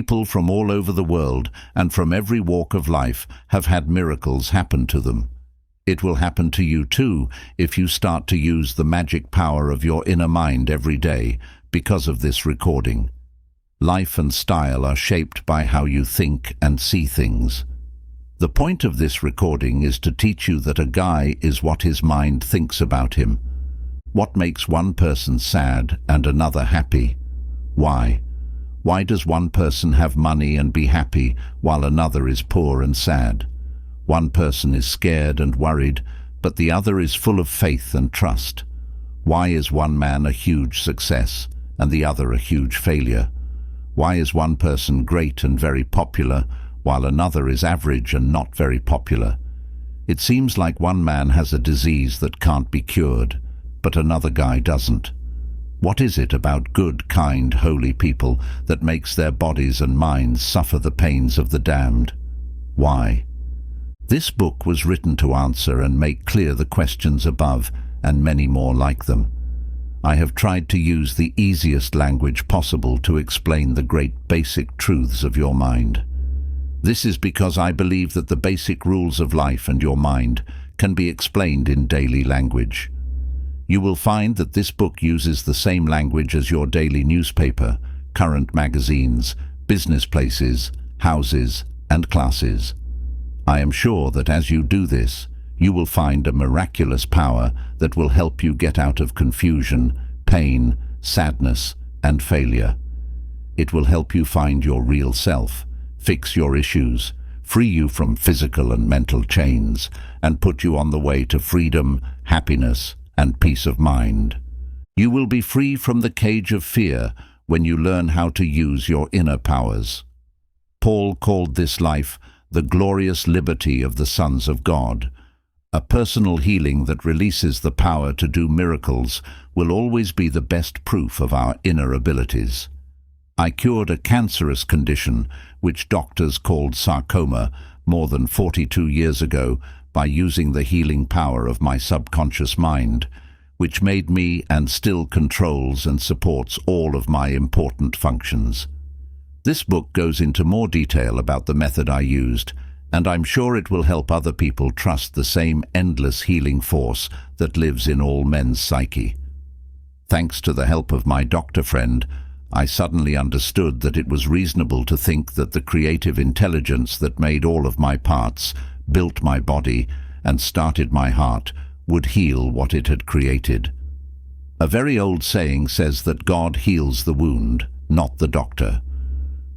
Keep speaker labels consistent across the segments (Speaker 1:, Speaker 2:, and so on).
Speaker 1: People from all over the world and from every walk of life have had miracles happen to them. It will happen to you too if you start to use the magic power of your inner mind every day because of this recording. Life and style are shaped by how you think and see things. The point of this recording is to teach you that a guy is what his mind thinks about him. What makes one person sad and another happy? Why? Why does one person have money and be happy while another is poor and sad? One person is scared and worried, but the other is full of faith and trust. Why is one man a huge success and the other a huge failure? Why is one person great and very popular while another is average and not very popular? It seems like one man has a disease that can't be cured, but another guy doesn't. What is it about good, kind, holy people that makes their bodies and minds suffer the pains of the damned? Why? This book was written to answer and make clear the questions above and many more like them. I have tried to use the easiest language possible to explain the great basic truths of your mind. This is because I believe that the basic rules of life and your mind can be explained in daily language. You will find that this book uses the same language as your daily newspaper, current magazines, business places, houses, and classes. I am sure that as you do this, you will find a miraculous power that will help you get out of confusion, pain, sadness, and failure. It will help you find your real self, fix your issues, free you from physical and mental chains, and put you on the way to freedom, happiness, and peace of mind. You will be free from the cage of fear when you learn how to use your inner powers. Paul called this life the glorious liberty of the sons of God. A personal healing that releases the power to do miracles will always be the best proof of our inner abilities. I cured a cancerous condition, which doctors called sarcoma, more than 42 years ago by using the healing power of my subconscious mind, which made me and still controls and supports all of my important functions. This book goes into more detail about the method I used, and I'm sure it will help other people trust the same endless healing force that lives in all men's psyche. Thanks to the help of my doctor friend, I suddenly understood that it was reasonable to think that the creative intelligence that made all of my parts, built my body, and started my heart would heal what it had created. A very old saying says that God heals the wound, not the doctor.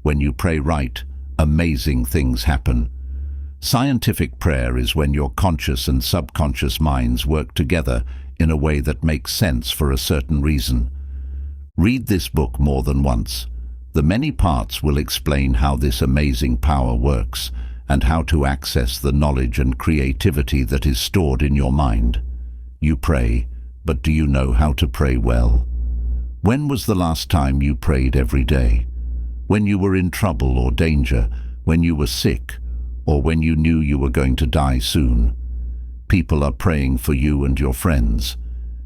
Speaker 1: When you pray right, amazing things happen. Scientific prayer is when your conscious and subconscious minds work together in a way that makes sense for a certain reason. Read this book more than once. The many parts will explain how this amazing power works and how to access the knowledge and creativity that is stored in your mind. You pray, but do you know how to pray well? When was the last time you prayed every day? When you were in trouble or danger, when you were sick, or when you knew you were going to die soon? People are praying for you and your friends.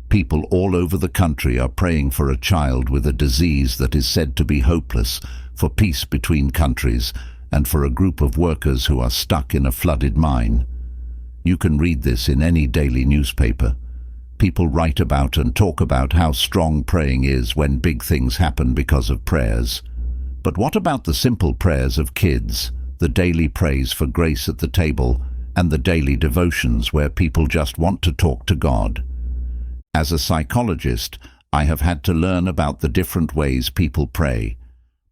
Speaker 1: People all over the country are praying for a child with a disease that is said to be hopeless, for peace between countries, and for a group of workers who are stuck in a flooded mine. You can read this in any daily newspaper. People write about and talk about how strong praying is when big things happen because of prayers. But what about the simple prayers of kids, the daily praise for grace at the table, and the daily devotions where people just want to talk to God? As a psychologist, I have had to learn about the different ways people pray.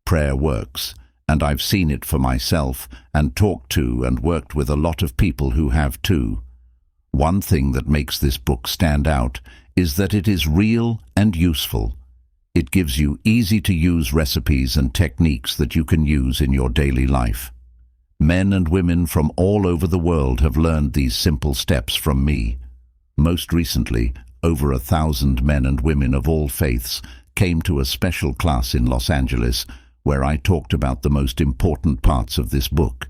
Speaker 1: Prayer works, and I've seen it for myself and talked to and worked with a lot of people who have too. One thing that makes this book stand out is that it is real and useful. It gives you easy-to-use recipes and techniques that you can use in your daily life. Men and women from all over the world have learned these simple steps from me. Most recently, over 1,000 men and women of all faiths came to a special class in Los Angeles where I talked about the most important parts of this book.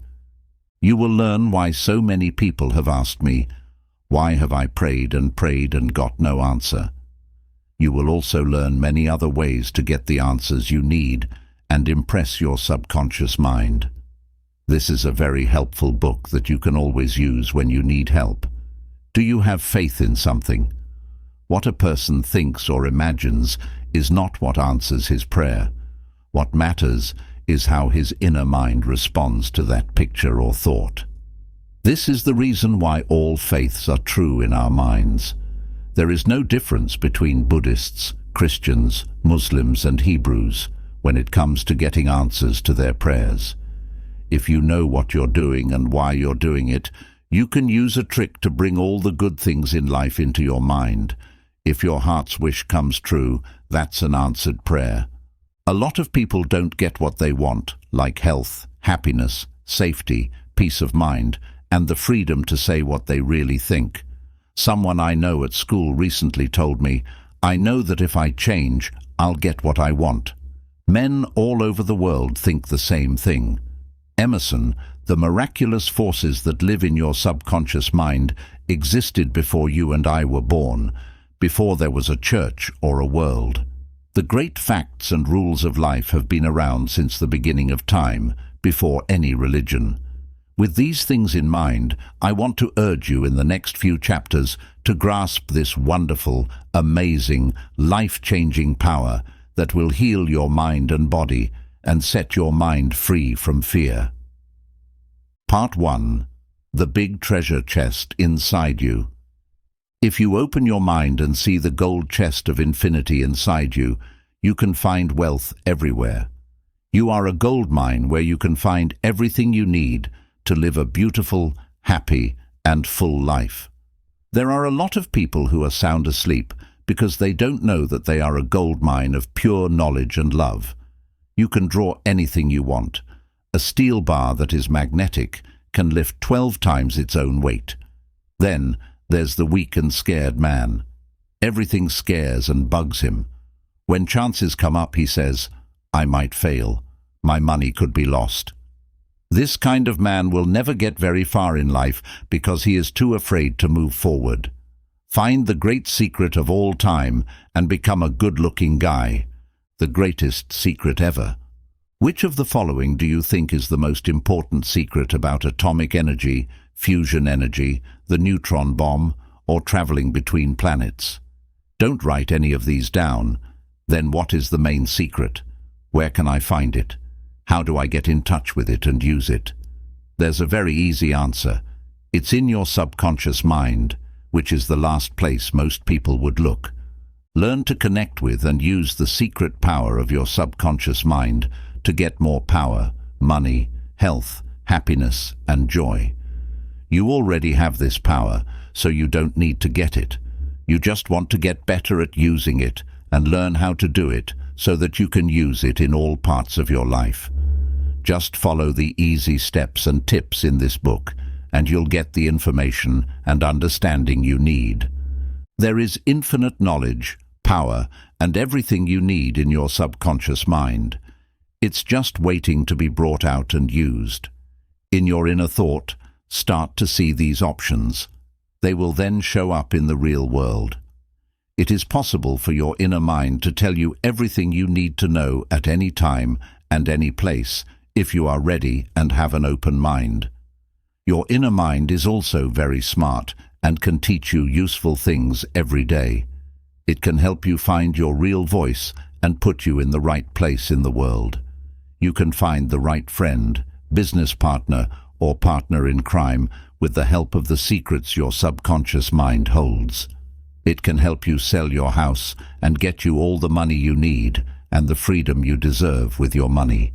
Speaker 1: You will learn why so many people have asked me, why have I prayed and got no answer? You will also learn many other ways to get the answers you need and impress your subconscious mind. This is a very helpful book that you can always use when you need help. Do you have faith in something? What a person thinks or imagines is not what answers his prayer. What matters is how his inner mind responds to that picture or thought. This is the reason why all faiths are true in our minds. There is no difference between Buddhists, Christians, Muslims, and Hebrews when it comes to getting answers to their prayers. If you know what you're doing and why you're doing it, you can use a trick to bring all the good things in life into your mind. If your heart's wish comes true, that's an answered prayer. A lot of people don't get what they want, like health, happiness, safety, peace of mind, and the freedom to say what they really think. Someone I know at school recently told me, "I know that if I change, I'll get what I want." Men all over the world think the same thing. Emerson, the miraculous forces that live in your subconscious mind existed before you and I were born, before there was a church or a world. The great facts and rules of life have been around since the beginning of time, before any religion. With these things in mind, I want to urge you in the next few chapters to grasp this wonderful, amazing, life-changing power that will heal your mind and body and set your mind free from fear. Part 1. The Big Treasure Chest Inside You. If you open your mind and see the gold chest of infinity inside you, you can find wealth everywhere. You are a gold mine where you can find everything you need to live a beautiful, happy, and full life. There are a lot of people who are sound asleep because they don't know that they are a gold mine of pure knowledge and love. You can draw anything you want. A steel bar that is magnetic can lift 12 times its own weight. Then there's the weak and scared man. Everything scares and bugs him. When chances come up, he says, "I might fail. My money could be lost." This kind of man will never get very far in life because he is too afraid to move forward. Find the great secret of all time and become a good-looking guy. The greatest secret ever. Which of the following do you think is the most important secret about atomic energy, fusion energy, the neutron bomb, or traveling between planets? Don't write any of these down. Then what is the main secret? Where can I find it? How do I get in touch with it and use it? There's a very easy answer. It's in your subconscious mind, which is the last place most people would look. Learn to connect with and use the secret power of your subconscious mind to get more power, money, health, happiness, and joy. You already have this power, so you don't need to get it. You just want to get better at using it and learn how to do it so that you can use it in all parts of your life. Just follow the easy steps and tips in this book, and you'll get the information and understanding you need. There is infinite knowledge, power, and everything you need in your subconscious mind. It's just waiting to be brought out and used. In your inner thought, start to see these options. They will then show up in the real world. It is possible for your inner mind to tell you everything you need to know at any time and any place, if you are ready and have an open mind. Your inner mind is also very smart and can teach you useful things every day. It can help you find your real voice and put you in the right place in the world. You can find the right friend, business partner, or partner in crime with the help of the secrets your subconscious mind holds. It can help you sell your house and get you all the money you need and the freedom you deserve with your money.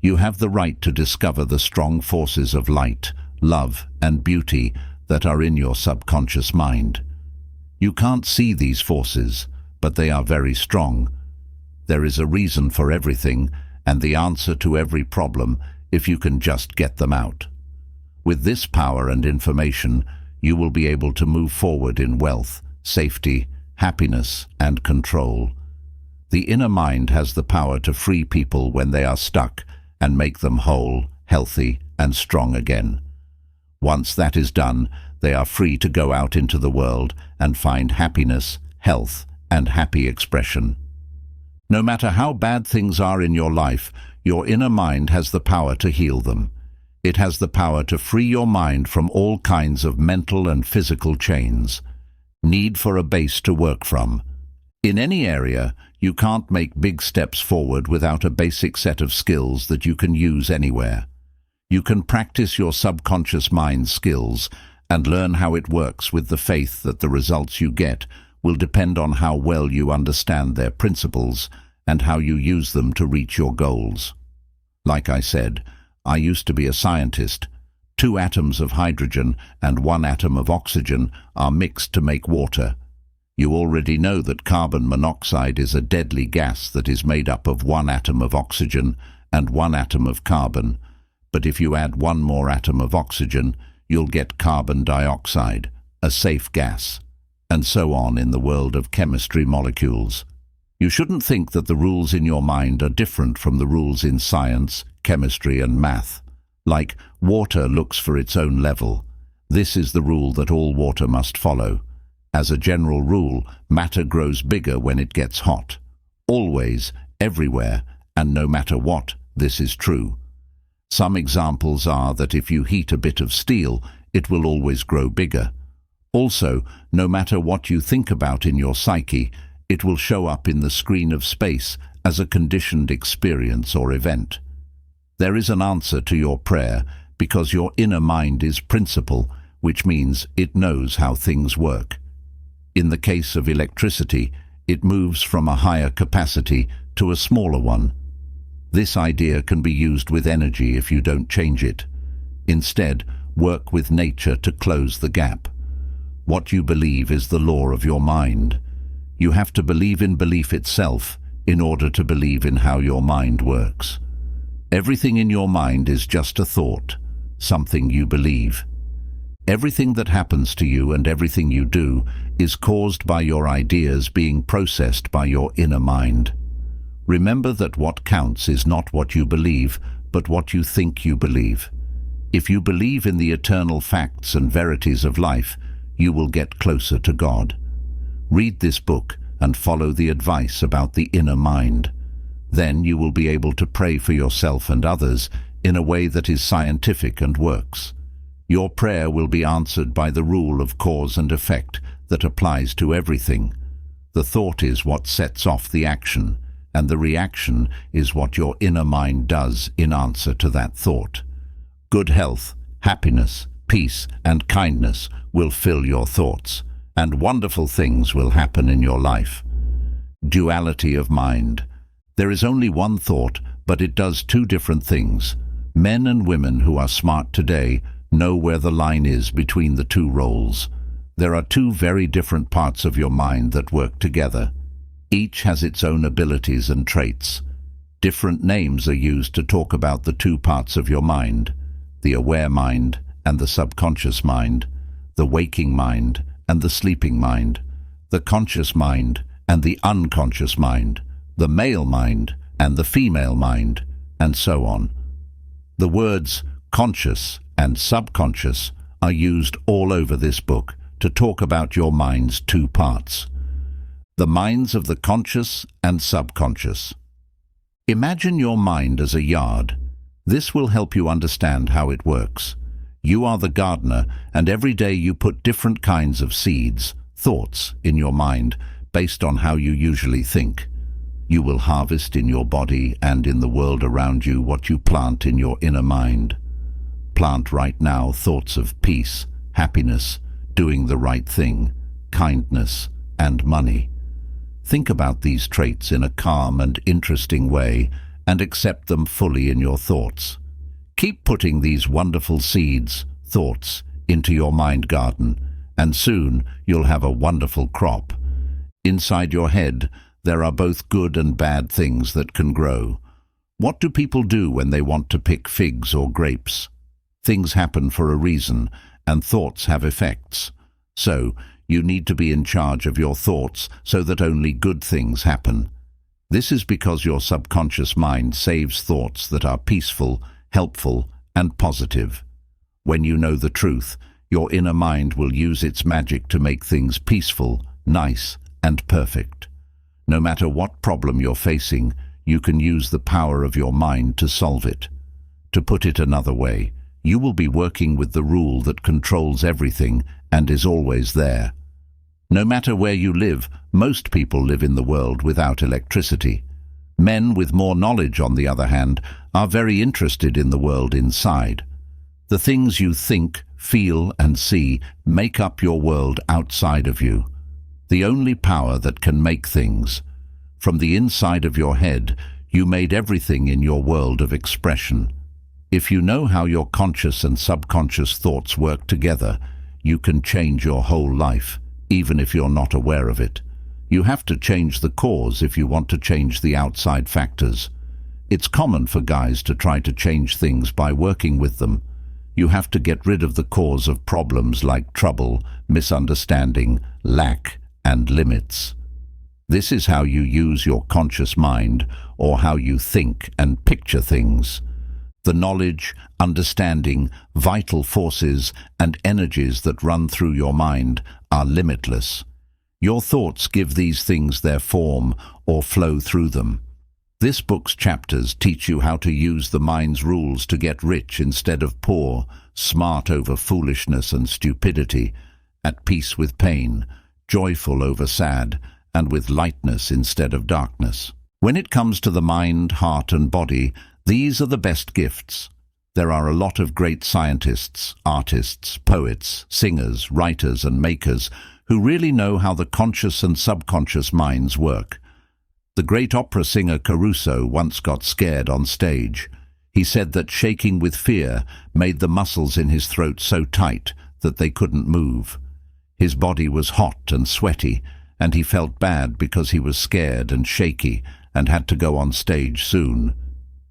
Speaker 1: You have the right to discover the strong forces of light, love, and beauty that are in your subconscious mind. You can't see these forces, but they are very strong. There is a reason for everything and the answer to every problem if you can just get them out. With this power and information, you will be able to move forward in wealth, safety, happiness, and control. The inner mind has the power to free people when they are stuck and make them whole, healthy, and strong again. Once that is done, they are free to go out into the world and find happiness, health, and happy expression. No matter how bad things are in your life, your inner mind has the power to heal them. It has the power to free your mind from all kinds of mental and physical chains. Need for a base to work from. In any area, you can't make big steps forward without a basic set of skills that you can use anywhere. You can practice your subconscious mind skills and learn how it works with the faith that the results you get will depend on how well you understand their principles and how you use them to reach your goals. Like I said, I used to be a scientist. 2 atoms of hydrogen and 1 atom of oxygen are mixed to make water. You already know that carbon monoxide is a deadly gas that is made up of 1 atom of oxygen and 1 atom of carbon. But if you add 1 more atom of oxygen, you'll get carbon dioxide, a safe gas. And so on in the world of chemistry molecules. You shouldn't think that the rules in your mind are different from the rules in science, chemistry and math. Like water looks for its own level. This is the rule that all water must follow. As a general rule, matter grows bigger when it gets hot. Always, everywhere, and no matter what, this is true. Some examples are that if you heat a bit of steel, it will always grow bigger. Also, no matter what you think about in your psyche, it will show up in the screen of space as a conditioned experience or event. There is an answer to your prayer because your inner mind is principle, which means it knows how things work. In the case of electricity, it moves from a higher capacity to a smaller one. This idea can be used with energy if you don't change it. Instead, work with nature to close the gap. What you believe is the law of your mind. You have to believe in belief itself in order to believe in how your mind works. Everything in your mind is just a thought, something you believe. Everything that happens to you and everything you do is caused by your ideas being processed by your inner mind. Remember that what counts is not what you believe, but what you think you believe. If you believe in the eternal facts and verities of life, you will get closer to God. Read this book and follow the advice about the inner mind. Then you will be able to pray for yourself and others in a way that is scientific and works. Your prayer will be answered by the rule of cause and effect that applies to everything. The thought is what sets off the action, and the reaction is what your inner mind does in answer to that thought. Good health, happiness, peace, and kindness will fill your thoughts, and wonderful things will happen in your life. Duality of mind. There is only one thought, but it does 2 different things. Men and women who are smart today know where the line is between the 2 roles. There are 2 very different parts of your mind that work together. Each has its own abilities and traits. Different names are used to talk about the 2 parts of your mind: the aware mind and the subconscious mind, the waking mind and the sleeping mind, the conscious mind and the unconscious mind, the male mind and the female mind, and so on. The words conscious and subconscious are used all over this book to talk about your mind's 2 parts. The minds of the conscious and subconscious. Imagine your mind as a yard. This will help you understand how it works. You are the gardener, and every day you put different kinds of seeds, thoughts, in your mind based on how you usually think. You will harvest in your body and in the world around you what you plant in your inner mind. Plant right now thoughts of peace, happiness, doing the right thing, kindness, and money. Think about these traits in a calm and interesting way and accept them fully in your thoughts. Keep putting these wonderful seeds, thoughts, into your mind garden, and soon you'll have a wonderful crop. Inside your head, there are both good and bad things that can grow. What do people do when they want to pick figs or grapes? Things happen for a reason, and thoughts have effects. So, you need to be in charge of your thoughts so that only good things happen. This is because your subconscious mind saves thoughts that are peaceful, helpful, and positive. When you know the truth, your inner mind will use its magic to make things peaceful, nice, and perfect. No matter what problem you're facing, you can use the power of your mind to solve it. To put it another way, you will be working with the rule that controls everything and is always there. No matter where you live, most people live in the world without electricity. Men with more knowledge, on the other hand, are very interested in the world inside. The things you think, feel, and see make up your world outside of you. The only power that can make things. From the inside of your head, you made everything in your world of expression. If you know how your conscious and subconscious thoughts work together, you can change your whole life, even if you're not aware of it. You have to change the cause if you want to change the outside factors. It's common for guys to try to change things by working with them. You have to get rid of the cause of problems like trouble, misunderstanding, lack, and limits. This is how you use your conscious mind, or how you think and picture things. The knowledge, understanding, vital forces, and energies that run through your mind are limitless. Your thoughts give these things their form or flow through them. This book's chapters teach you how to use the mind's rules to get rich instead of poor, smart over foolishness and stupidity, at peace with pain, joyful over sad, and with lightness instead of darkness. When it comes to the mind, heart, and body, these are the best gifts. There are a lot of great scientists, artists, poets, singers, writers, and makers who really know how the conscious and subconscious minds work. The great opera singer Caruso once got scared on stage. He said that shaking with fear made the muscles in his throat so tight that they couldn't move. His body was hot and sweaty, and he felt bad because he was scared and shaky and had to go on stage soon.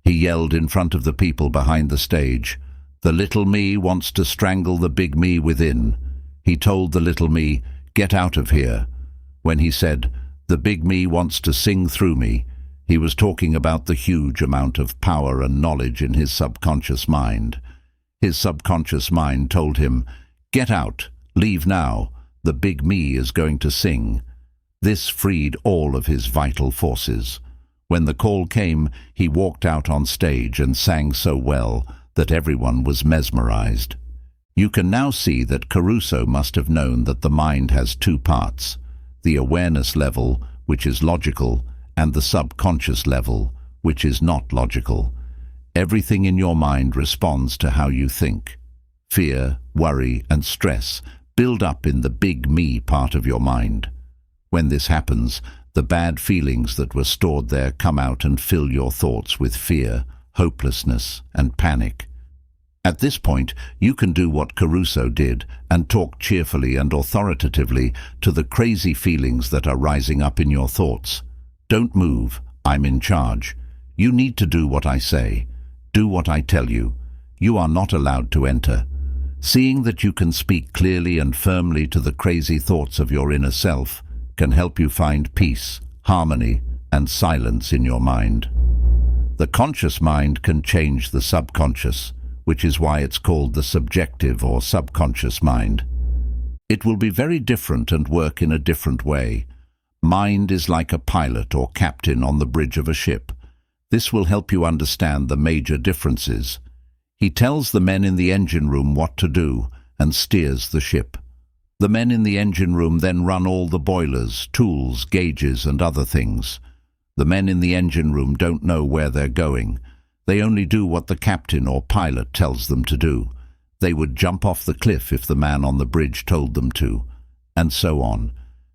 Speaker 1: He yelled in front of the people behind the stage, "The little me wants to strangle the big me within." He told the little me, "Get out of here." When he said, "The big me wants to sing through me," he was talking about the huge amount of power and knowledge in his subconscious mind. His subconscious mind told him, "Get out, leave now, the big me is going to sing." This freed all of his vital forces. When the call came, he walked out on stage and sang so well that everyone was mesmerized. You can now see that Caruso must have known that the mind has two parts, the awareness level, which is logical, and the subconscious level, which is not logical. Everything in your mind responds to how you think. Fear, worry, and stress build up in the big me part of your mind. When this happens, the bad feelings that were stored there come out and fill your thoughts with fear, hopelessness, and panic. At this point, you can do what Caruso did and talk cheerfully and authoritatively to the crazy feelings that are rising up in your thoughts. Don't move, I'm in charge. You need to do what I say. Do what I tell you. You are not allowed to enter. Seeing that you can speak clearly and firmly to the crazy thoughts of your inner self can help you find peace, harmony, and silence in your mind. The conscious mind can change the subconscious, which is why it's called the subjective or subconscious mind. It will be very different and work in a different way. Mind is like a pilot or captain on the bridge of a ship. This will help you understand the major differences. He tells the men in the engine room what to do and steers the ship. The men in the engine room then run all the boilers, tools, gauges, and other things. The men in the engine room don't know where they're going. They only do what the captain or pilot tells them to do. They would jump off the cliff if the man on the bridge told them to, and so on.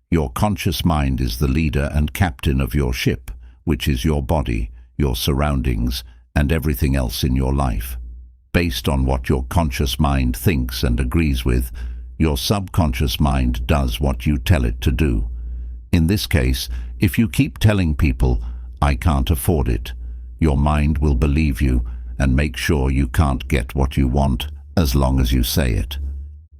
Speaker 1: Your conscious mind is the leader and captain of your ship, which is your body, your surroundings, and everything else in your life. Based on what your conscious mind thinks and agrees with, your subconscious mind does what you tell it to do. In this case, if you keep telling people, "I can't afford it," your mind will believe you and make sure you can't get what you want as long as you say it.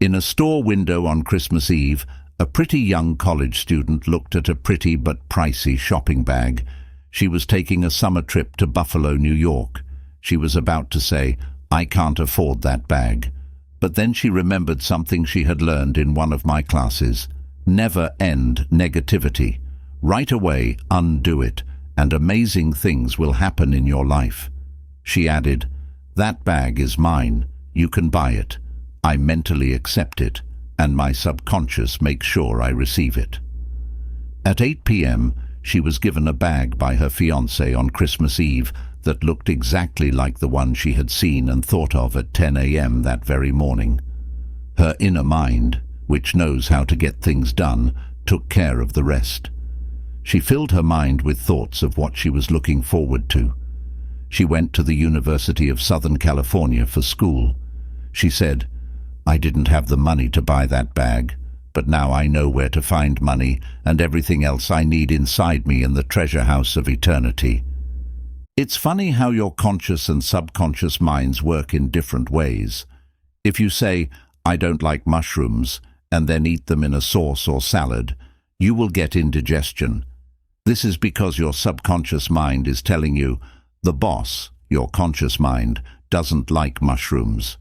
Speaker 1: In a store window on Christmas Eve, a pretty young college student looked at a pretty but pricey shopping bag. She was taking a summer trip to Buffalo, New York. She was about to say, "I can't afford that bag." But then she remembered something she had learned in one of my classes. Never end negativity. Right away, undo it, and amazing things will happen in your life. She added, "That bag is mine. You can buy it. I mentally accept it, and my subconscious makes sure I receive it." At 8 p.m., she was given a bag by her fiancé on Christmas Eve that looked exactly like the one she had seen and thought of at 10 a.m. that very morning. Her inner mind, which knows how to get things done, took care of the rest. She filled her mind with thoughts of what she was looking forward to. She went to the University of Southern California for school. She said, "I didn't have the money to buy that bag, but now I know where to find money and everything else I need inside me in the treasure house of eternity." It's funny how your conscious and subconscious minds work in different ways. If you say, "I don't like mushrooms," and then eat them in a sauce or salad, you will get indigestion. This is because your subconscious mind is telling you, the boss, your conscious mind, doesn't like mushrooms.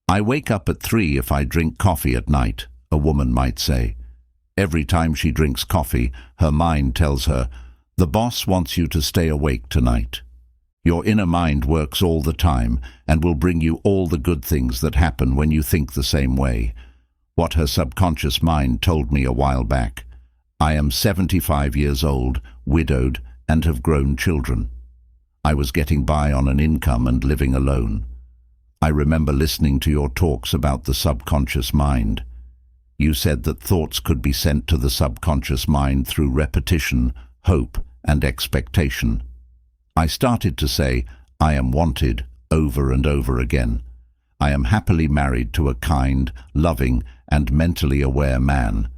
Speaker 1: "I wake up at 3 if I drink coffee at night," a woman might say. Every time she drinks coffee, her mind tells her, "The boss wants you to stay awake tonight." Your inner mind works all the time and will bring you all the good things that happen when you think the same way. What her subconscious mind told me a while back: "I am 75 years old, widowed, and have grown children. I was getting by on an income and living alone." I remember listening to your talks about the subconscious mind. You said that thoughts could be sent to the subconscious mind through repetition, hope, and expectation. I started to say, "I am wanted," over and over again. "I am happily married to a kind, loving, and mentally aware man."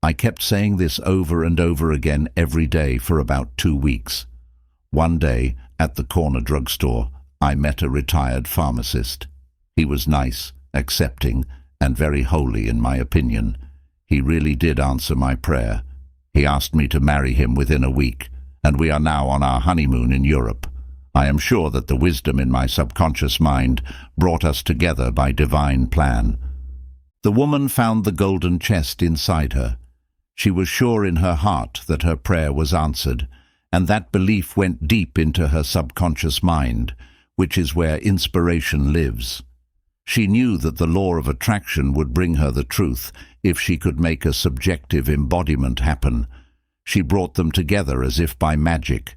Speaker 1: I kept saying this over and over again every day for about 2 weeks. One day, at the corner drugstore, I met a retired pharmacist. He was nice, accepting, and very holy in my opinion. He really did answer my prayer. He asked me to marry him within a week, and we are now on our honeymoon in Europe. I am sure that the wisdom in my subconscious mind brought us together by divine plan. The woman found the golden chest inside her. She was sure in her heart that her prayer was answered, and that belief went deep into her subconscious mind, which is where inspiration lives. She knew that the law of attraction would bring her the truth if she could make a subjective embodiment happen. She brought them together as if by magic.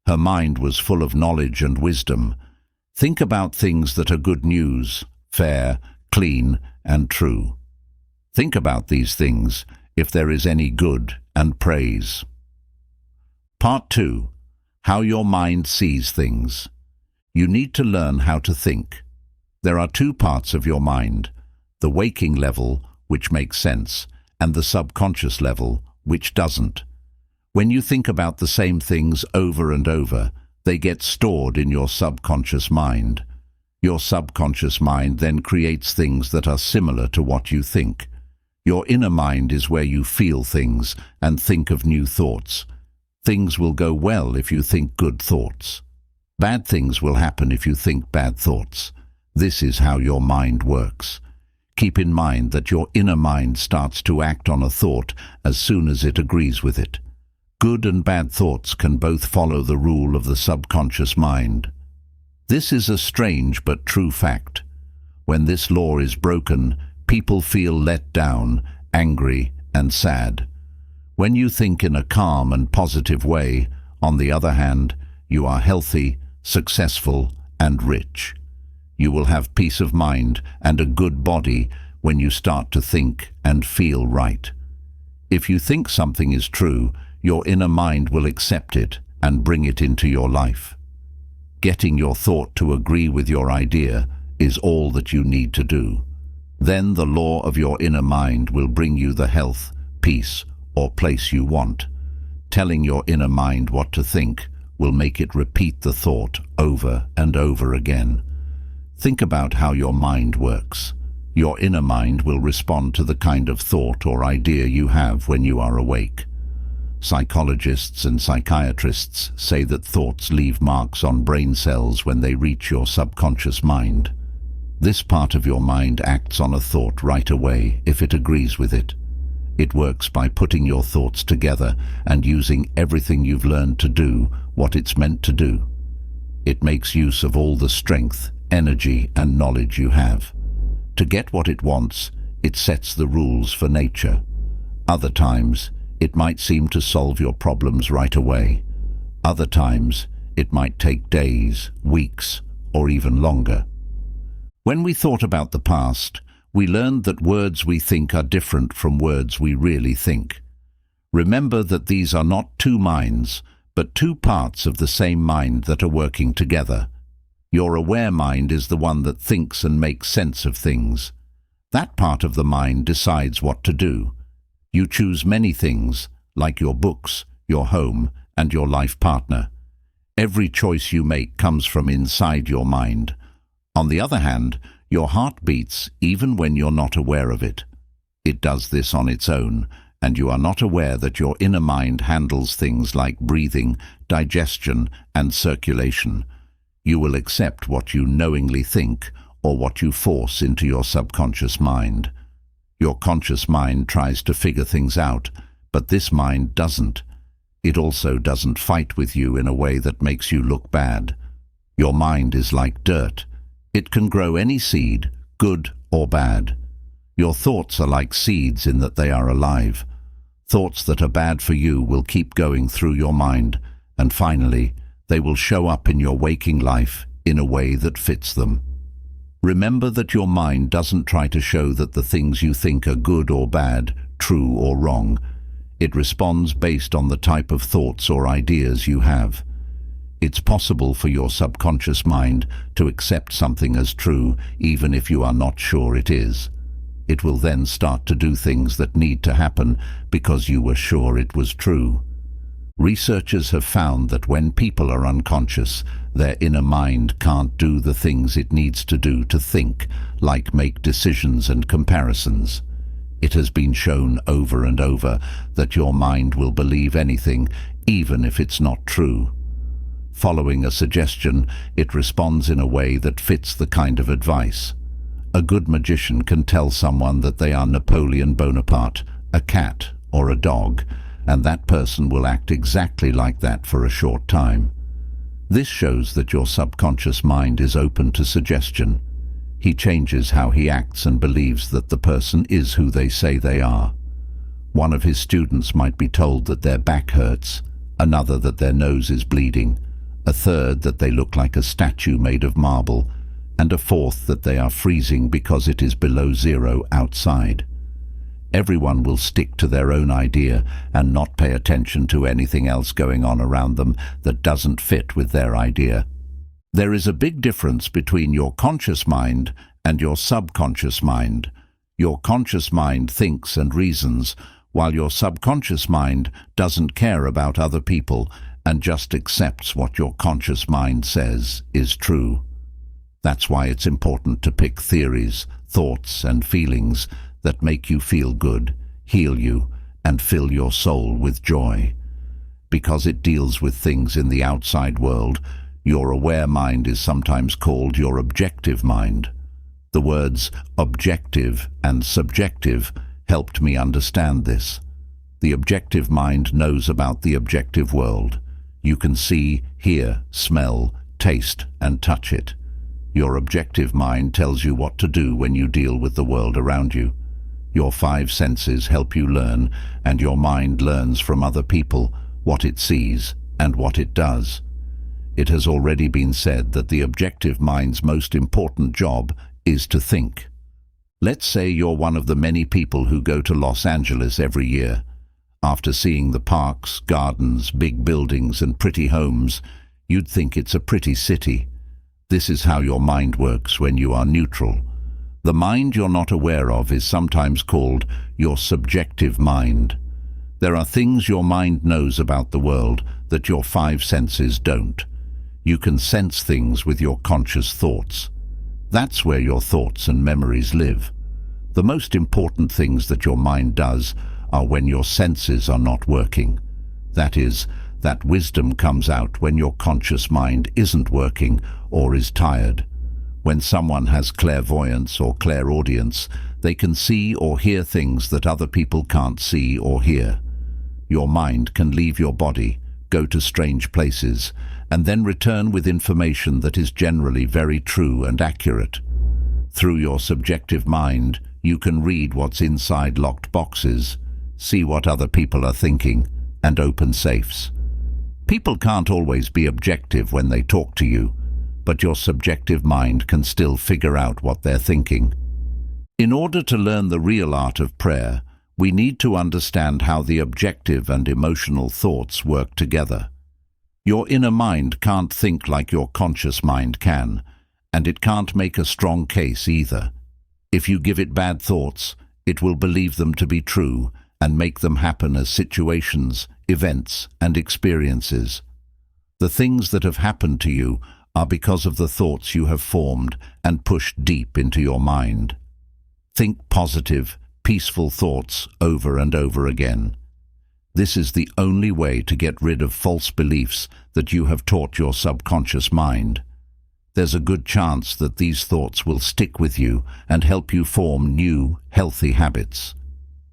Speaker 1: Her mind was full of knowledge and wisdom. Think about things that are good news, fair, clean, and true. Think about these things, if there is any good, and praise. Part 2. How your mind sees things. You need to learn how to think. There are 2 parts of your mind: the waking level, which makes sense, and the subconscious level, which doesn't. When you think about the same things over and over, they get stored in your subconscious mind. Your subconscious mind then creates things that are similar to what you think. Your inner mind is where you feel things and think of new thoughts. Things will go well if you think good thoughts. Bad things will happen if you think bad thoughts. This is how your mind works. Keep in mind that your inner mind starts to act on a thought as soon as it agrees with it. Good and bad thoughts can both follow the rule of the subconscious mind. This is a strange but true fact. When this law is broken, people feel let down, angry, and sad. When you think in a calm and positive way, on the other hand, you are healthy, successful, and rich. You will have peace of mind and a good body when you start to think and feel right. If you think something is true, your inner mind will accept it and bring it into your life. Getting your thought to agree with your idea is all that you need to do. Then the law of your inner mind will bring you the health, peace, or place you want. Telling your inner mind what to think will make it repeat the thought over and over again. Think about how your mind works. Your inner mind will respond to the kind of thought or idea you have when you are awake. Psychologists and psychiatrists say that thoughts leave marks on brain cells when they reach your subconscious mind. This part of your mind acts on a thought right away if it agrees with it. It works by putting your thoughts together and using everything you've learned to do what it's meant to do. It makes use of all the strength, energy, and knowledge you have. To get what it wants, it sets the rules for nature. Other times, it might seem to solve your problems right away. Other times, it might take days, weeks, or even longer. When we thought about the past, we learned that words we think are different from words we really think. Remember that these are not two minds, but two parts of the same mind that are working together. Your aware mind is the one that thinks and makes sense of things. That part of the mind decides what to do. You choose many things, like your books, your home, and your life partner. Every choice you make comes from inside your mind. On the other hand, your heart beats even when you're not aware of it. It does this on its own, and you are not aware that your inner mind handles things like breathing, digestion, and circulation. You will accept what you knowingly think or what you force into your subconscious mind. Your conscious mind tries to figure things out, but this mind doesn't. It also doesn't fight with you in a way that makes you look bad. Your mind is like dirt. It can grow any seed, good or bad. Your thoughts are like seeds in that they are alive. Thoughts that are bad for you will keep going through your mind, and finally, they will show up in your waking life in a way that fits them. Remember that your mind doesn't try to show that the things you think are good or bad, true or wrong. It responds based on the type of thoughts or ideas you have. It's possible for your subconscious mind to accept something as true even if you are not sure it is. It will then start to do things that need to happen because you were sure it was true. Researchers have found that when people are unconscious, their inner mind can't do the things it needs to do to think, like make decisions and comparisons. It has been shown over and over that your mind will believe anything, even if it's not true. Following a suggestion, it responds in a way that fits the kind of advice. A good magician can tell someone that they are Napoleon Bonaparte, a cat, or a dog, and that person will act exactly like that for a short time. This shows that your subconscious mind is open to suggestion. He changes how he acts and believes that the person is who they say they are. One of his students might be told that their back hurts, another that their nose is bleeding, a third that they look like a statue made of marble, and a fourth that they are freezing because it is below zero outside. Everyone will stick to their own idea and not pay attention to anything else going on around them that doesn't fit with their idea. There is a big difference between your conscious mind and your subconscious mind. Your conscious mind thinks and reasons, while your subconscious mind doesn't care about other people and just accepts what your conscious mind says is true. That's why it's important to pick theories, thoughts, and feelings that make you feel good, heal you, and fill your soul with joy. Because it deals with things in the outside world, your aware mind is sometimes called your objective mind. The words objective and subjective helped me understand this. The objective mind knows about the objective world. You can see, hear, smell, taste, and touch it. Your objective mind tells you what to do when you deal with the world around you. Your 5 senses help you learn, and your mind learns from other people what it sees and what it does. It has already been said that the objective mind's most important job is to think. Let's say you're one of the many people who go to Los Angeles every year. After seeing the parks, gardens, big buildings, and pretty homes, you'd think it's a pretty city. This is how your mind works when you are neutral. The mind you're not aware of is sometimes called your subjective mind. There are things your mind knows about the world that your 5 senses don't. You can sense things with your conscious thoughts. That's where your thoughts and memories live. The most important things that your mind does are when your senses are not working. That is, that wisdom comes out when your conscious mind isn't working or is tired. When someone has clairvoyance or clairaudience, they can see or hear things that other people can't see or hear. Your mind can leave your body, go to strange places, and then return with information that is generally very true and accurate. Through your subjective mind, you can read what's inside locked boxes, see what other people are thinking, and open safes. People can't always be objective when they talk to you, but your subjective mind can still figure out what they're thinking. In order to learn the real art of prayer, we need to understand how the objective and emotional thoughts work together. Your inner mind can't think like your conscious mind can, and it can't make a strong case either. If you give it bad thoughts, it will believe them to be true and make them happen as situations, events, and experiences. The things that have happened to you are because of the thoughts you have formed and pushed deep into your mind. Think positive, peaceful thoughts over and over again. This is the only way to get rid of false beliefs that you have taught your subconscious mind. There's a good chance that these thoughts will stick with you and help you form new, healthy habits.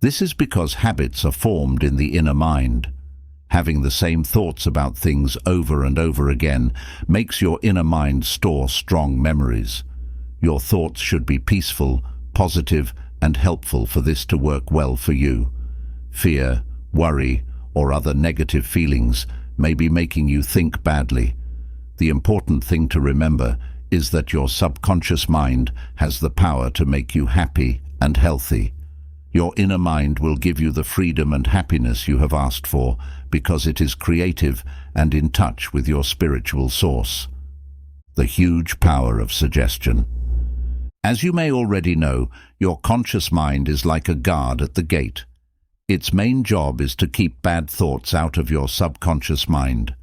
Speaker 1: This is because habits are formed in the inner mind. Having the same thoughts about things over and over again makes your inner mind store strong memories. Your thoughts should be peaceful, positive, and helpful for this to work well for you. Fear, worry, or other negative feelings may be making you think badly. The important thing to remember is that your subconscious mind has the power to make you happy and healthy. Your inner mind will give you the freedom and happiness you have asked for because it is creative and in touch with your spiritual source. The huge power of suggestion. As you may already know, your conscious mind is like a guard at the gate. Its main job is to keep bad thoughts out of your subconscious mind.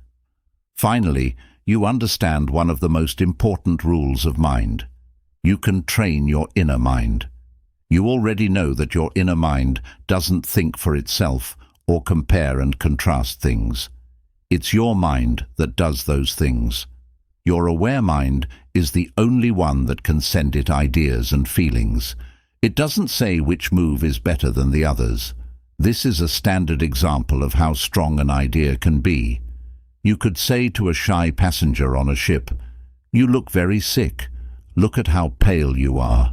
Speaker 1: Finally, you understand one of the most important rules of mind. You can train your inner mind. You already know that your inner mind doesn't think for itself or compare and contrast things. It's your mind that does those things. Your aware mind is the only one that can send it ideas and feelings. It doesn't say which move is better than the others. This is a standard example of how strong an idea can be. You could say to a shy passenger on a ship, "You look very sick. Look at how pale you are.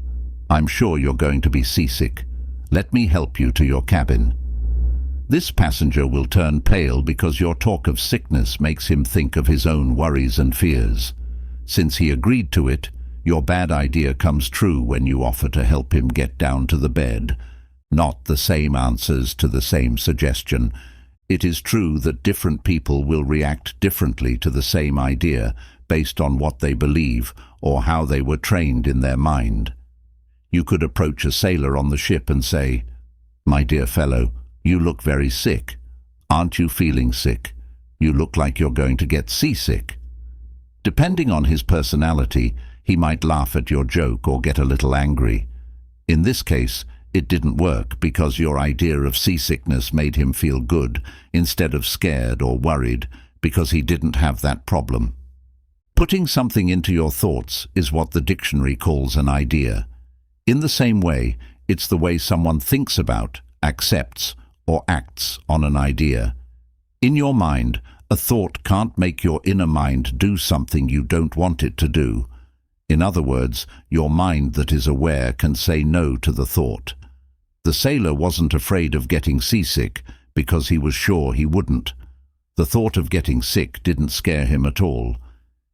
Speaker 1: I'm sure you're going to be seasick. Let me help you to your cabin." This passenger will turn pale because your talk of sickness makes him think of his own worries and fears. Since he agreed to it, your bad idea comes true when you offer to help him get down to the bed. Not the same answers to the same suggestion. It is true that different people will react differently to the same idea based on what they believe or how they were trained in their mind. You could approach a sailor on the ship and say, "My dear fellow, you look very sick. Aren't you feeling sick? You look like you're going to get seasick." Depending on his personality, he might laugh at your joke or get a little angry. In this case, it didn't work because your idea of seasickness made him feel good instead of scared or worried because he didn't have that problem. Putting something into your thoughts is what the dictionary calls an idea. In the same way, it's the way someone thinks about, accepts, or acts on an idea. In your mind, a thought can't make your inner mind do something you don't want it to do. In other words, your mind that is aware can say no to the thought. The sailor wasn't afraid of getting seasick because he was sure he wouldn't. The thought of getting sick didn't scare him at all.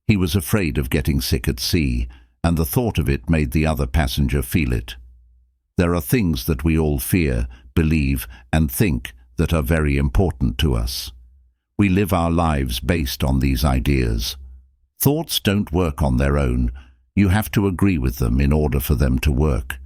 Speaker 1: He was afraid of getting sick at sea, and the thought of it made the other passenger feel it. There are things that we all fear, believe, and think that are very important to us. We live our lives based on these ideas. Thoughts don't work on their own. You have to agree with them in order for them to work.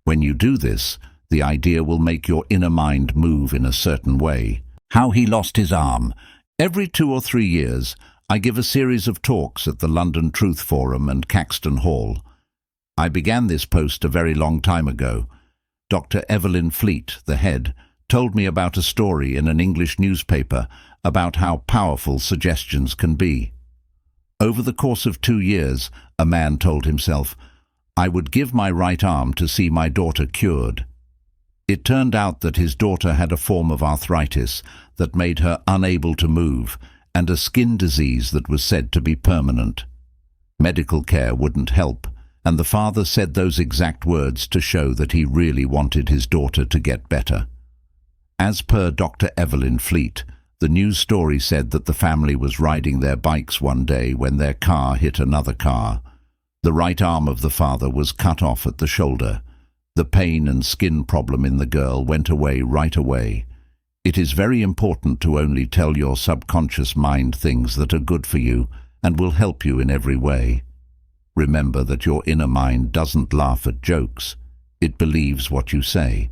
Speaker 1: When you do this, the idea will make your inner mind move in a certain way. How he lost his arm. Every 2 or 3 years, I give a series of talks at the London Truth Forum and Caxton Hall. I began this post a very long time ago. Dr. Evelyn Fleet, the head, told me about a story in an English newspaper about how powerful suggestions can be. Over the course of 2 years, a man told himself, "I would give my right arm to see my daughter cured." It turned out that his daughter had a form of arthritis that made her unable to move and a skin disease that was said to be permanent. Medical care wouldn't help, and the father said those exact words to show that he really wanted his daughter to get better. As per Dr. Evelyn Fleet, the news story said that the family was riding their bikes one day when their car hit another car. The right arm of the father was cut off at the shoulder. The pain and skin problem in the girl went away right away. It is very important to only tell your subconscious mind things that are good for you and will help you in every way. Remember that your inner mind doesn't laugh at jokes. It believes what you say.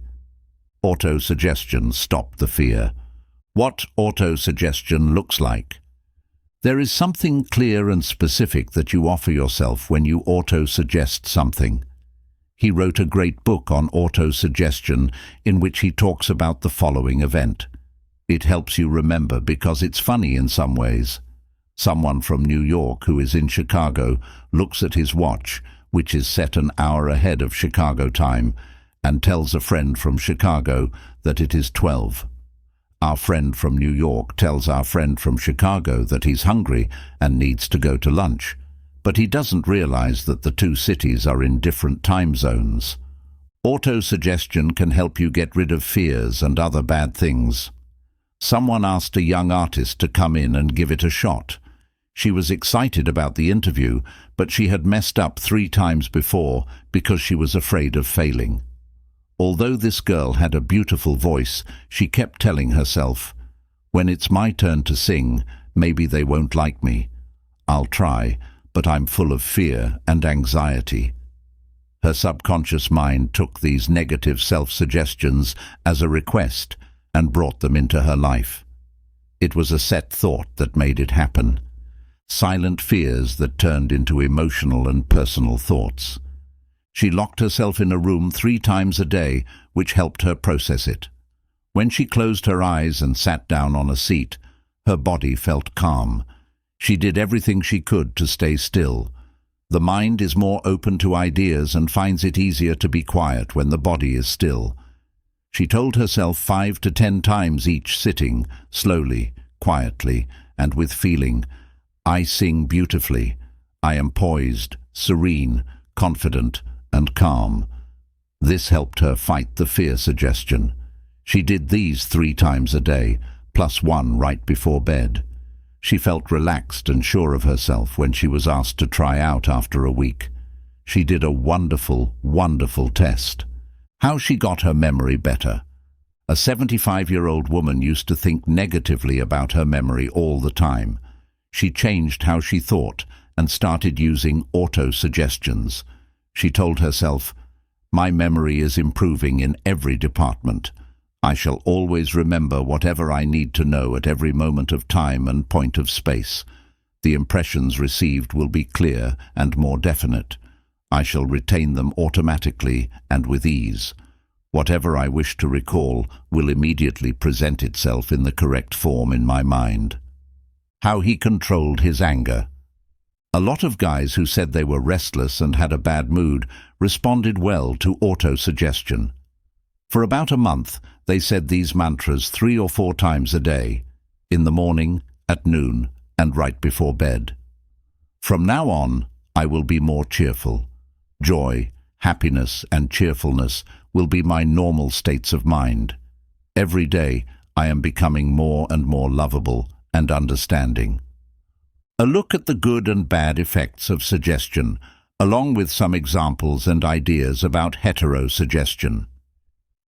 Speaker 1: Auto-suggestion. Stop the fear. What auto-suggestion looks like. There is something clear and specific that you offer yourself when you auto-suggest something. He wrote a great book on auto-suggestion in which he talks about the following event. It helps you remember because it's funny in some ways. Someone from New York who is in Chicago looks at his watch, which is set an hour ahead of Chicago time, and tells a friend from Chicago that it is 12. Our friend from New York tells our friend from Chicago that he's hungry and needs to go to lunch, but he doesn't realize that the two cities are in different time zones. Auto-suggestion can help you get rid of fears and other bad things. Someone asked a young artist to come in and give it a shot. She was excited about the interview, but she had messed up 3 times before because she was afraid of failing. Although this girl had a beautiful voice, she kept telling herself, "When it's my turn to sing, maybe they won't like me. I'll try, but I'm full of fear and anxiety." Her subconscious mind took these negative self-suggestions as a request and brought them into her life. It was a set thought that made it happen. Silent fears that turned into emotional and personal thoughts. She locked herself in a room 3 times a day, which helped her process it. When she closed her eyes and sat down on a seat, her body felt calm. She did everything she could to stay still. The mind is more open to ideas and finds it easier to be quiet when the body is still. She told herself 5 to 10 times each sitting, slowly, quietly, and with feeling, "I sing beautifully. I am poised, serene, confident, and calm." This helped her fight the fear suggestion. She did these 3 times a day, plus 1 right before bed. She felt relaxed and sure of herself when she was asked to try out after a week. She did a wonderful, wonderful test. How she got her memory better. A 75-year-old woman used to think negatively about her memory all the time. She changed how she thought and started using auto-suggestions. She told herself, "My memory is improving in every department. I shall always remember whatever I need to know at every moment of time and point of space. The impressions received will be clear and more definite. I shall retain them automatically and with ease. Whatever I wish to recall will immediately present itself in the correct form in my mind." How he controlled his anger. A lot of guys who said they were restless and had a bad mood responded well to auto-suggestion. For about a month, they said these mantras 3 or 4 times a day, in the morning, at noon, and right before bed. "From now on, I will be more cheerful. Joy, happiness, and cheerfulness will be my normal states of mind. Every day, I am becoming more and more lovable and understanding." A look at the good and bad effects of suggestion, along with some examples and ideas about heterosuggestion.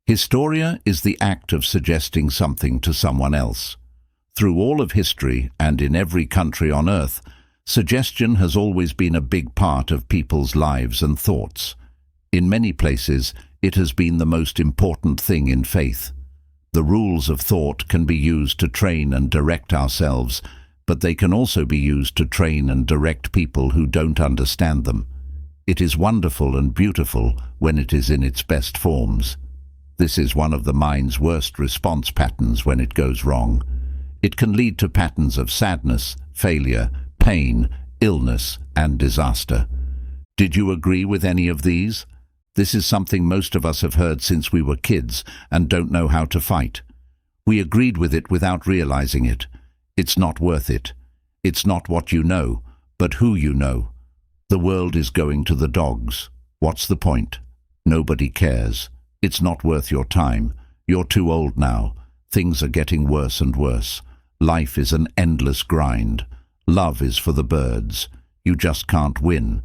Speaker 1: Hysteria is the act of suggesting something to someone else. Through all of history and in every country on earth, suggestion has always been a big part of people's lives and thoughts. In many places, it has been the most important thing in faith. The rules of thought can be used to train and direct ourselves, but they can also be used to train and direct people who don't understand them. It is wonderful and beautiful when it is in its best forms. This is one of the mind's worst response patterns when it goes wrong. It can lead to patterns of sadness, failure, pain, illness, and disaster. Did you agree with any of these? This is something most of us have heard since we were kids and don't know how to fight. We agreed with it without realizing it. It's not worth it. It's not what you know, but who you know. The world is going to the dogs. What's the point? Nobody cares. It's not worth your time. You're too old now. Things are getting worse and worse. Life is an endless grind. Love is for the birds. You just can't win.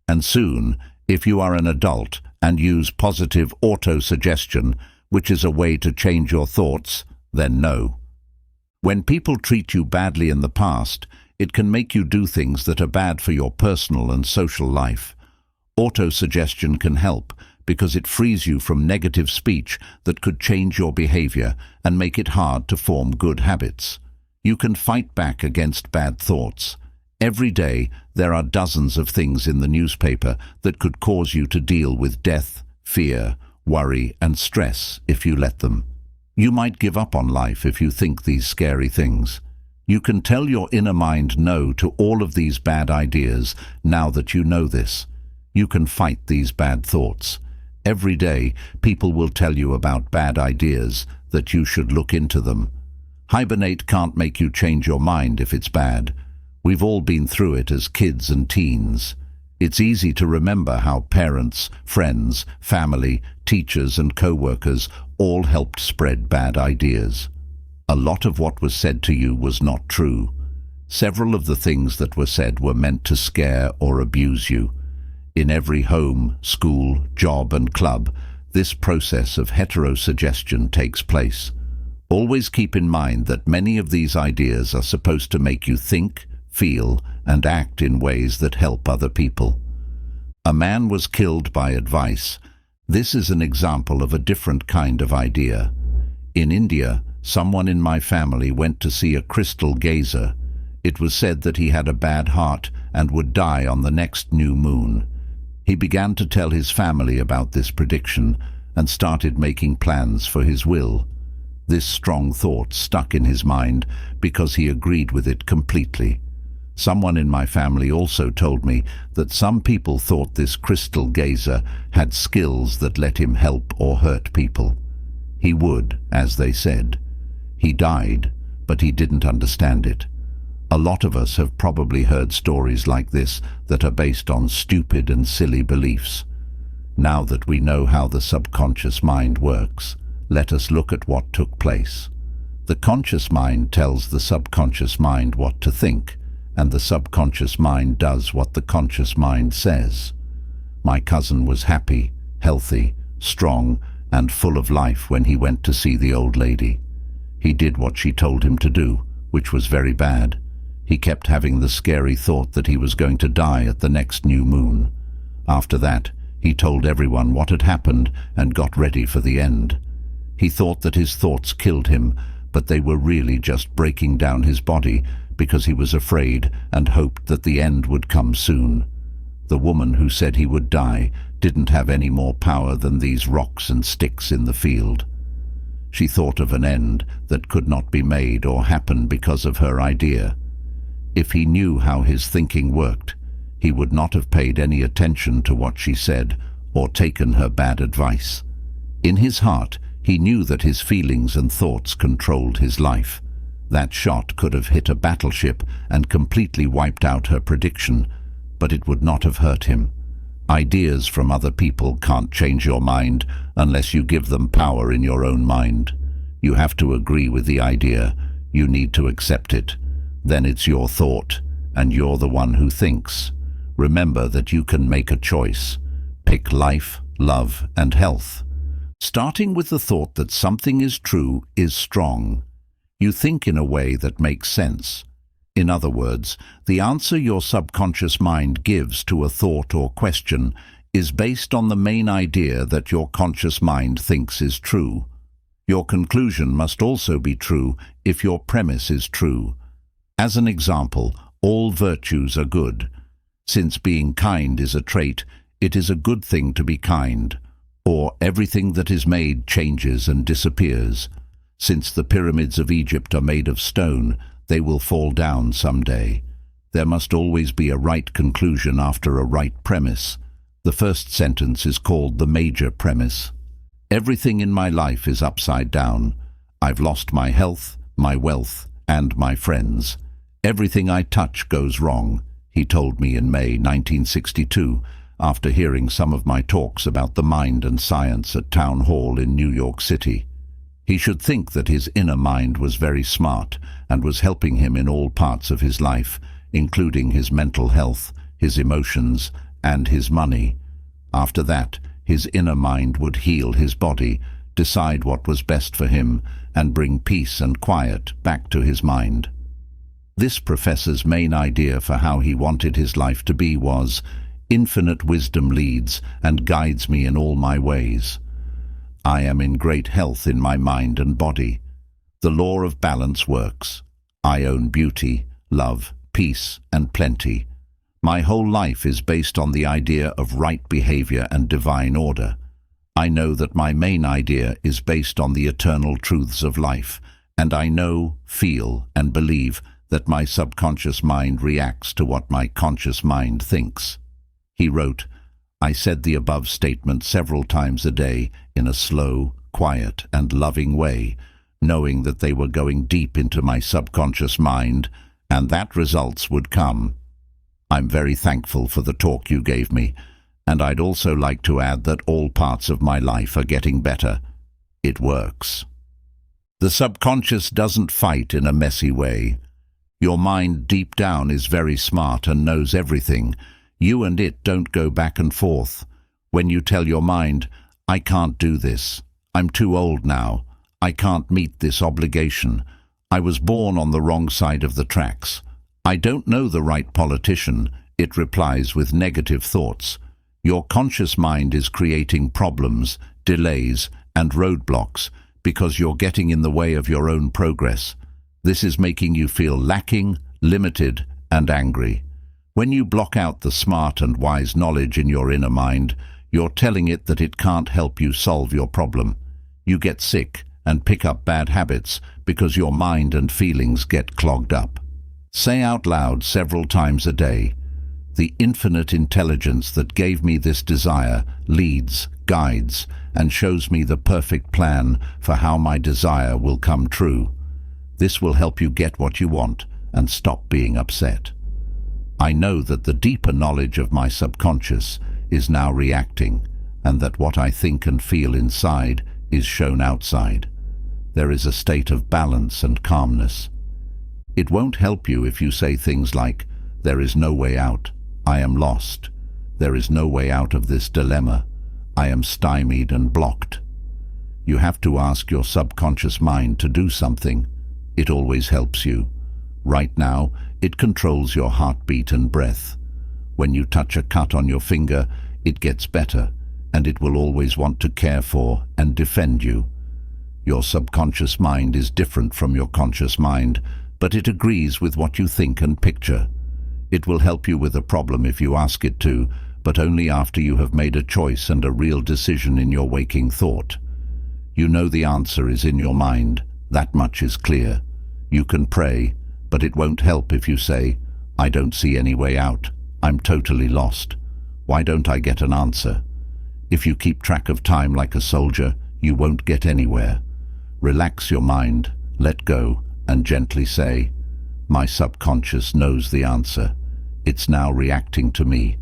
Speaker 1: And soon, if you are an adult and use positive auto-suggestion, which is a way to change your thoughts, then no. When people treat you badly in the past, it can make you do things that are bad for your personal and social life. Auto-suggestion can help because it frees you from negative speech that could change your behavior and make it hard to form good habits. You can fight back against bad thoughts. Every day, there are dozens of things in the newspaper that could cause you to deal with death, fear, worry, and stress if you let them. You might give up on life if you think these scary things. You can tell your inner mind no to all of these bad ideas now that you know this. You can fight these bad thoughts. Every day, people will tell you about bad ideas, that you should look into them. Hibernate can't make you change your mind if it's bad. We've all been through it as kids and teens. It's easy to remember how parents, friends, family, teachers and co-workers all helped spread bad ideas. A lot of what was said to you was not true. Several of the things that were said were meant to scare or abuse you. In every home, school, job and club, this process of heterosuggestion takes place. Always keep in mind that many of these ideas are supposed to make you think, feel, and act in ways that help other people. A man was killed by advice. This is an example of a different kind of idea. In India, someone in my family went to see a crystal gazer. It was said that he had a bad heart and would die on the next new moon. He began to tell his family about this prediction and started making plans for his will. This strong thought stuck in his mind because he agreed with it completely. Someone in my family also told me that some people thought this crystal gazer had skills that let him help or hurt people. He would, as they said. He died, but he didn't understand it. A lot of us have probably heard stories like this that are based on stupid and silly beliefs. Now that we know how the subconscious mind works, let us look at what took place. The conscious mind tells the subconscious mind what to think, and the subconscious mind does what the conscious mind says. My cousin was happy, healthy, strong, and full of life when he went to see the old lady. He did what she told him to do, which was very bad. He kept having the scary thought that he was going to die at the next new moon. After that, he told everyone what had happened and got ready for the end. He thought that his thoughts killed him, but they were really just breaking down his body because he was afraid and hoped that the end would come soon. The woman who said he would die didn't have any more power than these rocks and sticks in the field. She thought of an end that could not be made or happen because of her idea. If he knew how his thinking worked, he would not have paid any attention to what she said or taken her bad advice. In his heart, he knew that his feelings and thoughts controlled his life. That shot could have hit a battleship and completely wiped out her prediction, but it would not have hurt him. Ideas from other people can't change your mind unless you give them power in your own mind. You have to agree with the idea. You need to accept it. Then it's your thought, and you're the one who thinks. Remember that you can make a choice. Pick life, love, and health. Starting with the thought that something is true is strong. You think in a way that makes sense. In other words, the answer your subconscious mind gives to a thought or question is based on the main idea that your conscious mind thinks is true. Your conclusion must also be true if your premise is true. As an example, all virtues are good. Since being kind is a trait, it is a good thing to be kind. Or everything that is made changes and disappears. Since the pyramids of Egypt are made of stone, they will fall down someday. There must always be a right conclusion after a right premise. The first sentence is called the major premise. Everything in my life is upside down. I've lost my health, my wealth, and my friends. Everything I touch goes wrong, he told me in May 1962, after hearing some of my talks about the mind and science at Town Hall in New York City. He should think that his inner mind was very smart and was helping him in all parts of his life, including his mental health, his emotions, and his money. After that, his inner mind would heal his body, decide what was best for him, and bring peace and quiet back to his mind. This professor's main idea for how he wanted his life to be was, "Infinite wisdom leads and guides me in all my ways. I am in great health in my mind and body. The law of balance works. I own beauty, love, peace, and plenty. My whole life is based on the idea of right behavior and divine order. I know that my main idea is based on the eternal truths of life, and I know, feel, and believe that my subconscious mind reacts to what my conscious mind thinks." He wrote, "I said the above statement several times a day in a slow, quiet, and loving way, knowing that they were going deep into my subconscious mind, and that results would come. I'm very thankful for the talk you gave me, and I'd also like to add that all parts of my life are getting better. It works." The subconscious doesn't fight in a messy way. Your mind deep down is very smart and knows everything. You and it don't go back and forth. When you tell your mind, "I can't do this. I'm too old now. I can't meet this obligation. I was born on the wrong side of the tracks. I don't know the right politician," it replies with negative thoughts. Your conscious mind is creating problems, delays, and roadblocks because you're getting in the way of your own progress. This is making you feel lacking, limited, and angry. When you block out the smart and wise knowledge in your inner mind, you're telling it that it can't help you solve your problem. You get sick and pick up bad habits because your mind and feelings get clogged up. Say out loud several times a day, "The infinite intelligence that gave me this desire leads, guides, and shows me the perfect plan for how my desire will come true." This will help you get what you want and stop being upset. I know that the deeper knowledge of my subconscious is now reacting, and that what I think and feel inside is shown outside. There is a state of balance and calmness. It won't help you if you say things like, "There is no way out. I am lost. There is no way out of this dilemma. I am stymied and blocked." You have to ask your subconscious mind to do something. It always helps you. Right now, it controls your heartbeat and breath. When you touch a cut on your finger, it gets better, and it will always want to care for and defend you. Your subconscious mind is different from your conscious mind, but it agrees with what you think and picture. It will help you with a problem if you ask it to, but only after you have made a choice and a real decision in your waking thought. You know the answer is in your mind. That much is clear. You can pray, but it won't help if you say, "I don't see any way out. I'm totally lost. Why don't I get an answer?" If you keep track of time like a soldier, you won't get anywhere. Relax your mind, let go, and gently say, "My subconscious knows the answer. It's now reacting to me.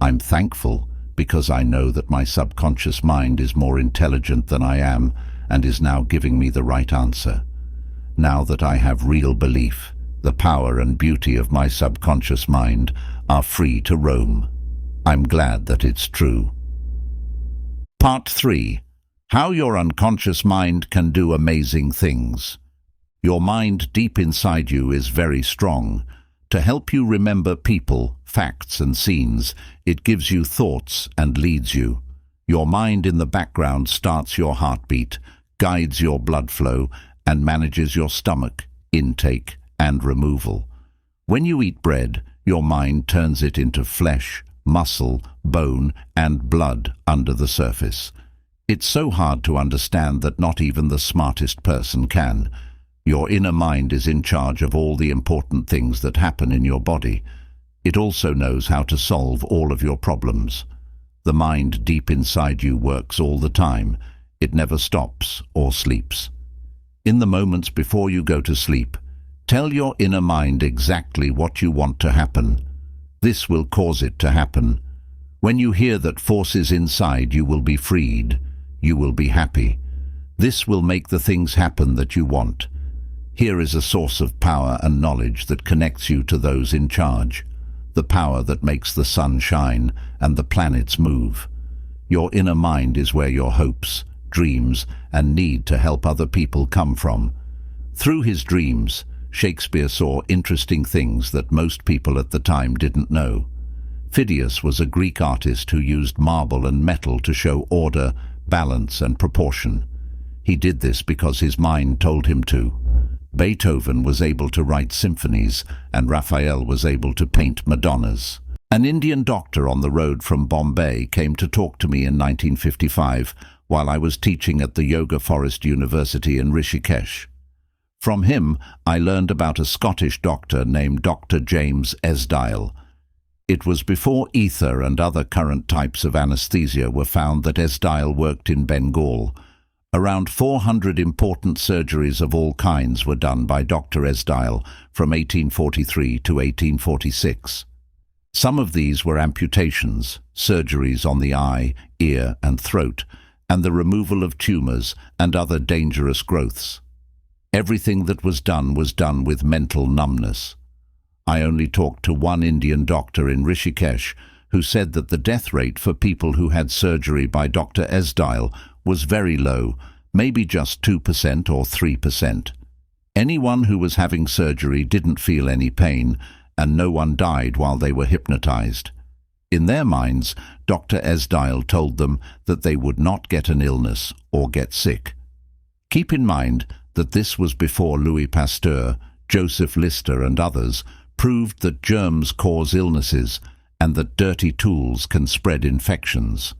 Speaker 1: I'm thankful because I know that my subconscious mind is more intelligent than I am and is now giving me the right answer. Now that I have real belief, the power and beauty of my subconscious mind are free to roam. I'm glad that it's true." Part 3. How your unconscious mind can do amazing things. Your mind deep inside you is very strong. To help you remember people, facts, and scenes, it gives you thoughts and leads you. Your mind in the background starts your heartbeat, guides your blood flow, and manages your stomach, intake, and removal. When you eat bread, your mind turns it into flesh, muscle, bone, and blood under the surface. It's so hard to understand that not even the smartest person can. Your inner mind is in charge of all the important things that happen in your body. It also knows how to solve all of your problems. The mind deep inside you works all the time. It never stops or sleeps. In the moments before you go to sleep, tell your inner mind exactly what you want to happen. This will cause it to happen. When you hear that forces inside, you will be freed. You will be happy. This will make the things happen that you want. Here is a source of power and knowledge that connects you to those in charge. The power that makes the sun shine and the planets move. Your inner mind is where your hopes, dreams, and need to help other people come from. Through his dreams, Shakespeare saw interesting things that most people at the time didn't know. Phidias was a Greek artist who used marble and metal to show order, balance, and proportion. He did this because his mind told him to. Beethoven was able to write symphonies, and Raphael was able to paint Madonnas. An Indian doctor on the road from Bombay came to talk to me in 1955 while I was teaching at the Yoga Forest University in Rishikesh. From him, I learned about a Scottish doctor named Dr. James Esdaile. It was before ether and other current types of anesthesia were found that Esdaile worked in Bengal. Around 400 important surgeries of all kinds were done by Dr. Esdaile from 1843 to 1846. Some of these were amputations, surgeries on the eye, ear, and throat, and the removal of tumors and other dangerous growths. Everything that was done with mental numbness. I only talked to one Indian doctor in Rishikesh who said that the death rate for people who had surgery by Dr. Esdaile was very low, maybe just 2% or 3%. Anyone who was having surgery didn't feel any pain, and no one died while they were hypnotized. In their minds, Dr. Esdaile told them that they would not get an illness or get sick. Keep in mind that this was before Louis Pasteur, Joseph Lister and others proved that germs cause illnesses and that dirty tools can spread infections.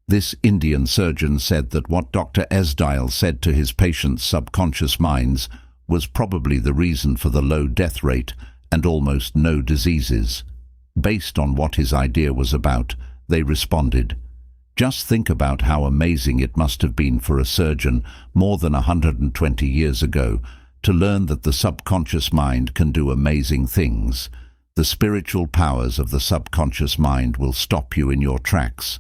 Speaker 1: This Indian surgeon said that what Dr. Esdaile said to his patients' subconscious minds was probably the reason for the low death rate and almost no diseases. Based on what his idea was about, they responded. Just think about how amazing it must have been for a surgeon more than 120 years ago to learn that the subconscious mind can do amazing things. The spiritual powers of the subconscious mind will stop you in your tracks.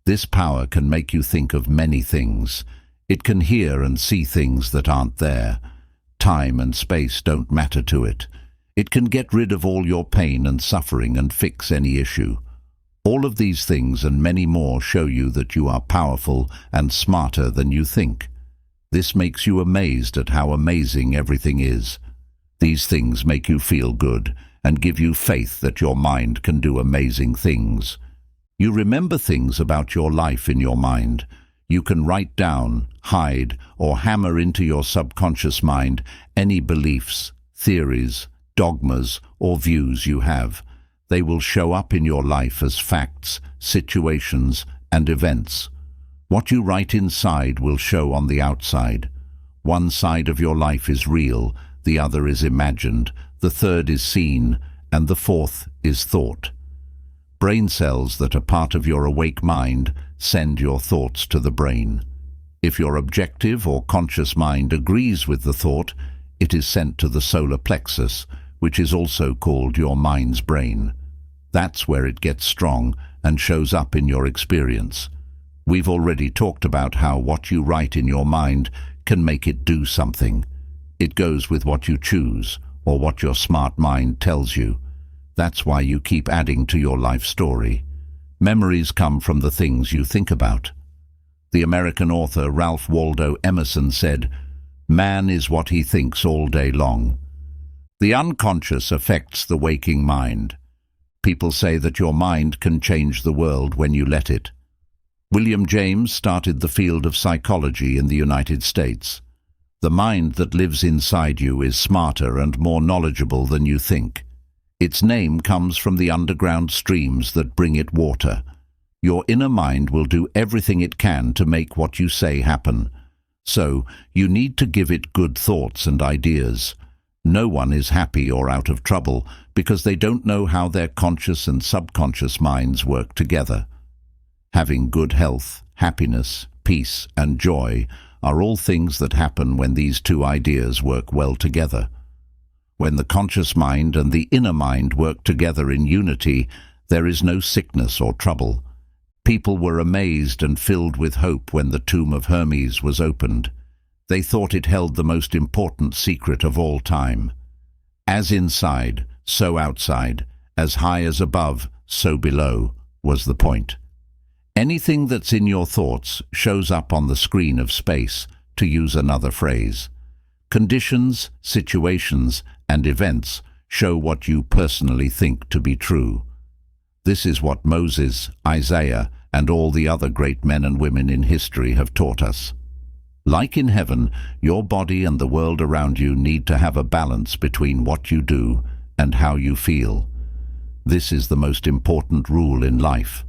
Speaker 1: This power can make you think of many things. It can hear and see things that aren't there. Time and space don't matter to it. It can get rid of all your pain and suffering and fix any issue. All of these things and many more show you that you are powerful and smarter than you think. This makes you amazed at how amazing everything is. These things make you feel good and give you faith that your mind can do amazing things. You remember things about your life in your mind. You can write down, hide, or hammer into your subconscious mind any beliefs, theories, dogmas, or views you have. They will show up in your life as facts, situations, and events. What you write inside will show on the outside. One side of your life is real, the other is imagined, the third is seen, and the fourth is thought. Brain cells that are part of your awake mind send your thoughts to the brain. If your objective or conscious mind agrees with the thought, it is sent to the solar plexus, which is also called your mind's brain. That's where it gets strong and shows up in your experience. We've already talked about how what you write in your mind can make it do something. It goes with what you choose or what your smart mind tells you. That's why you keep adding to your life story. Memories come from the things you think about. The American author Ralph Waldo Emerson said, "Man is what he thinks all day long." The unconscious affects the waking mind. People say that your mind can change the world when you let it. William James started the field of psychology in the United States. The mind that lives inside you is smarter and more knowledgeable than you think. Its name comes from the underground streams that bring it water. Your inner mind will do everything it can to make what you say happen. So, you need to give it good thoughts and ideas. No one is happy or out of trouble because they don't know how their conscious and subconscious minds work together. Having good health, happiness, peace, and joy are all things that happen when these two ideas work well together. When the conscious mind and the inner mind work together in unity, there is no sickness or trouble. People were amazed and filled with hope when the tomb of Hermes was opened. They thought it held the most important secret of all time. As inside, so outside, as high as above, so below, was the point. Anything that's in your thoughts shows up on the screen of space, to use another phrase. Conditions, situations, and events show what you personally think to be true. This is what Moses, Isaiah, and all the other great men and women in history have taught us. Like in heaven, your body and the world around you need to have a balance between what you do and how you feel. This is the most important rule in life.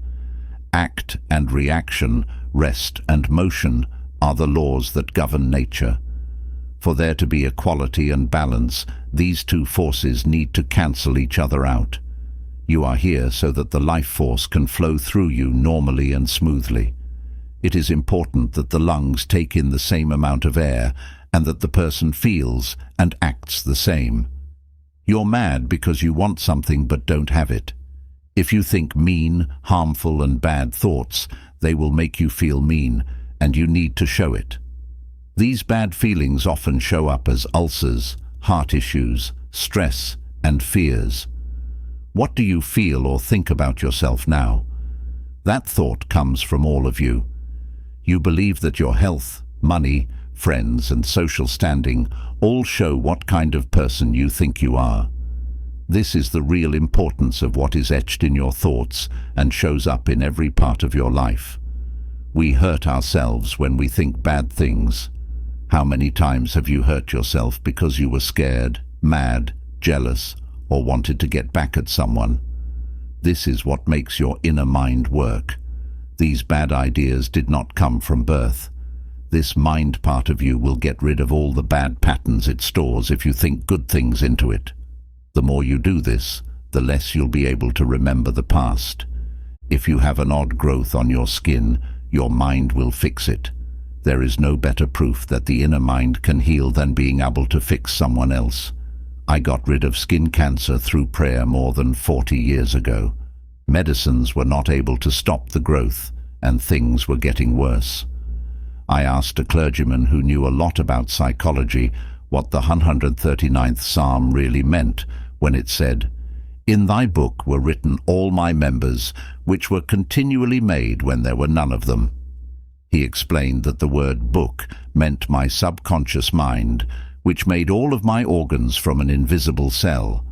Speaker 1: Act and reaction, rest and motion are the laws that govern nature. For there to be equality and balance, these two forces need to cancel each other out. You are here so that the life force can flow through you normally and smoothly. It is important that the lungs take in the same amount of air and that the person feels and acts the same. You're mad because you want something but don't have it. If you think mean, harmful, and bad thoughts, they will make you feel mean, and you need to show it. These bad feelings often show up as ulcers, heart issues, stress, and fears. What do you feel or think about yourself now? That thought comes from all of you. You believe that your health, money, friends, and social standing all show what kind of person you think you are. This is the real importance of what is etched in your thoughts and shows up in every part of your life. We hurt ourselves when we think bad things. How many times have you hurt yourself because you were scared, mad, jealous, or wanted to get back at someone? This is what makes your inner mind work. These bad ideas did not come from birth. This mind part of you will get rid of all the bad patterns it stores if you think good things into it. The more you do this, the less you'll be able to remember the past. If you have an odd growth on your skin, your mind will fix it. There is no better proof that the inner mind can heal than being able to fix someone else. I got rid of skin cancer through prayer more than 40 years ago. Medicines were not able to stop the growth, and things were getting worse. I asked a clergyman who knew a lot about psychology what the 139th Psalm really meant when it said, "In thy book were written all my members, which were continually made when there were none of them." He explained that the word book meant my subconscious mind, which made all of my organs from an invisible cell.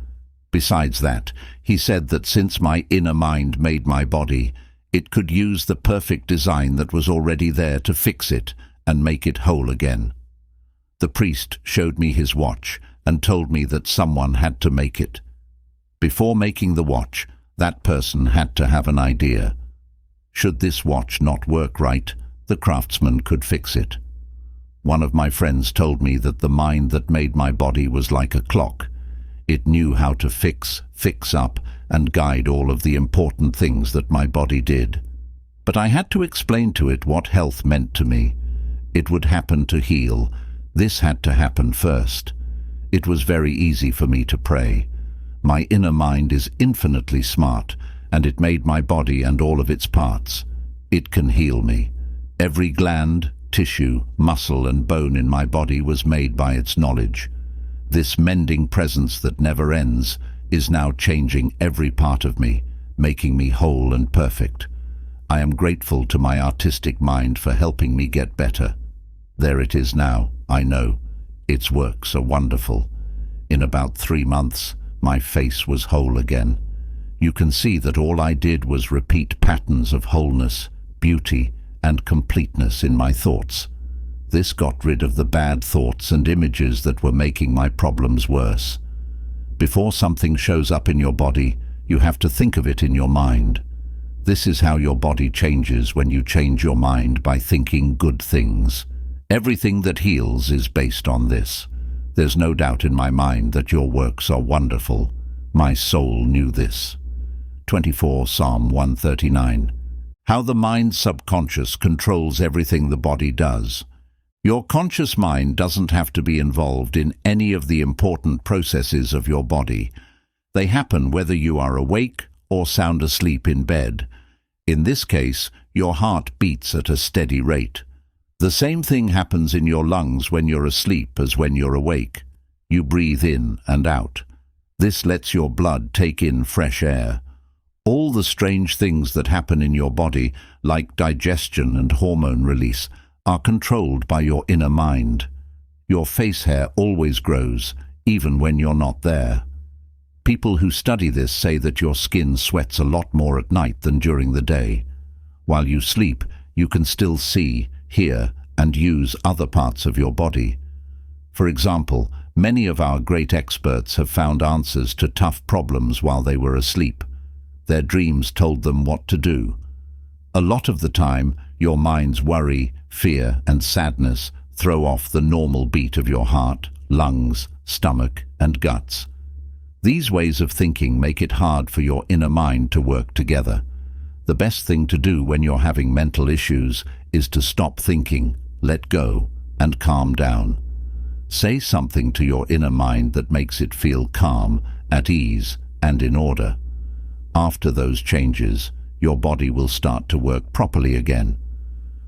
Speaker 1: Besides that, he said that since my inner mind made my body, it could use the perfect design that was already there to fix it and make it whole again. The priest showed me his watch and told me that someone had to make it. Before making the watch, that person had to have an idea. Should this watch not work right, the craftsman could fix it. One of my friends told me that the mind that made my body was like a clock. It knew how to fix up, and guide all of the important things that my body did. But I had to explain to it what health meant to me. It would happen to heal. This had to happen first. It was very easy for me to pray. My inner mind is infinitely smart, and it made my body and all of its parts. It can heal me. Every gland, tissue, muscle, and bone in my body was made by its knowledge. This mending presence that never ends is now changing every part of me, making me whole and perfect. I am grateful to my artistic mind for helping me get better. There it is now, I know. Its works are wonderful. In about 3 months, my face was whole again. You can see that all I did was repeat patterns of wholeness, beauty, and completeness in my thoughts. This got rid of the bad thoughts and images that were making my problems worse. Before something shows up in your body, you have to think of it in your mind. This is how your body changes when you change your mind by thinking good things. Everything that heals is based on this. There's no doubt in my mind that your works are wonderful. My soul knew this. 24 Psalm 139. How the mind's subconscious controls everything the body does. Your conscious mind doesn't have to be involved in any of the important processes of your body. They happen whether you are awake or sound asleep in bed. In this case, your heart beats at a steady rate. The same thing happens in your lungs when you're asleep as when you're awake. You breathe in and out. This lets your blood take in fresh air. All the strange things that happen in your body, like digestion and hormone release, are controlled by your inner mind. Your face hair always grows, even when you're not there. People who study this say that your skin sweats a lot more at night than during the day. While you sleep, you can still see, hear, and use other parts of your body. For example, many of our great experts have found answers to tough problems while they were asleep. Their dreams told them what to do. A lot of the time, your mind's worry, fear, and sadness throw off the normal beat of your heart, lungs, stomach, and guts. These ways of thinking make it hard for your inner mind to work together. The best thing to do when you're having mental issues is to stop thinking, let go, and calm down. Say something to your inner mind that makes it feel calm, at ease, and in order. After those changes, your body will start to work properly again.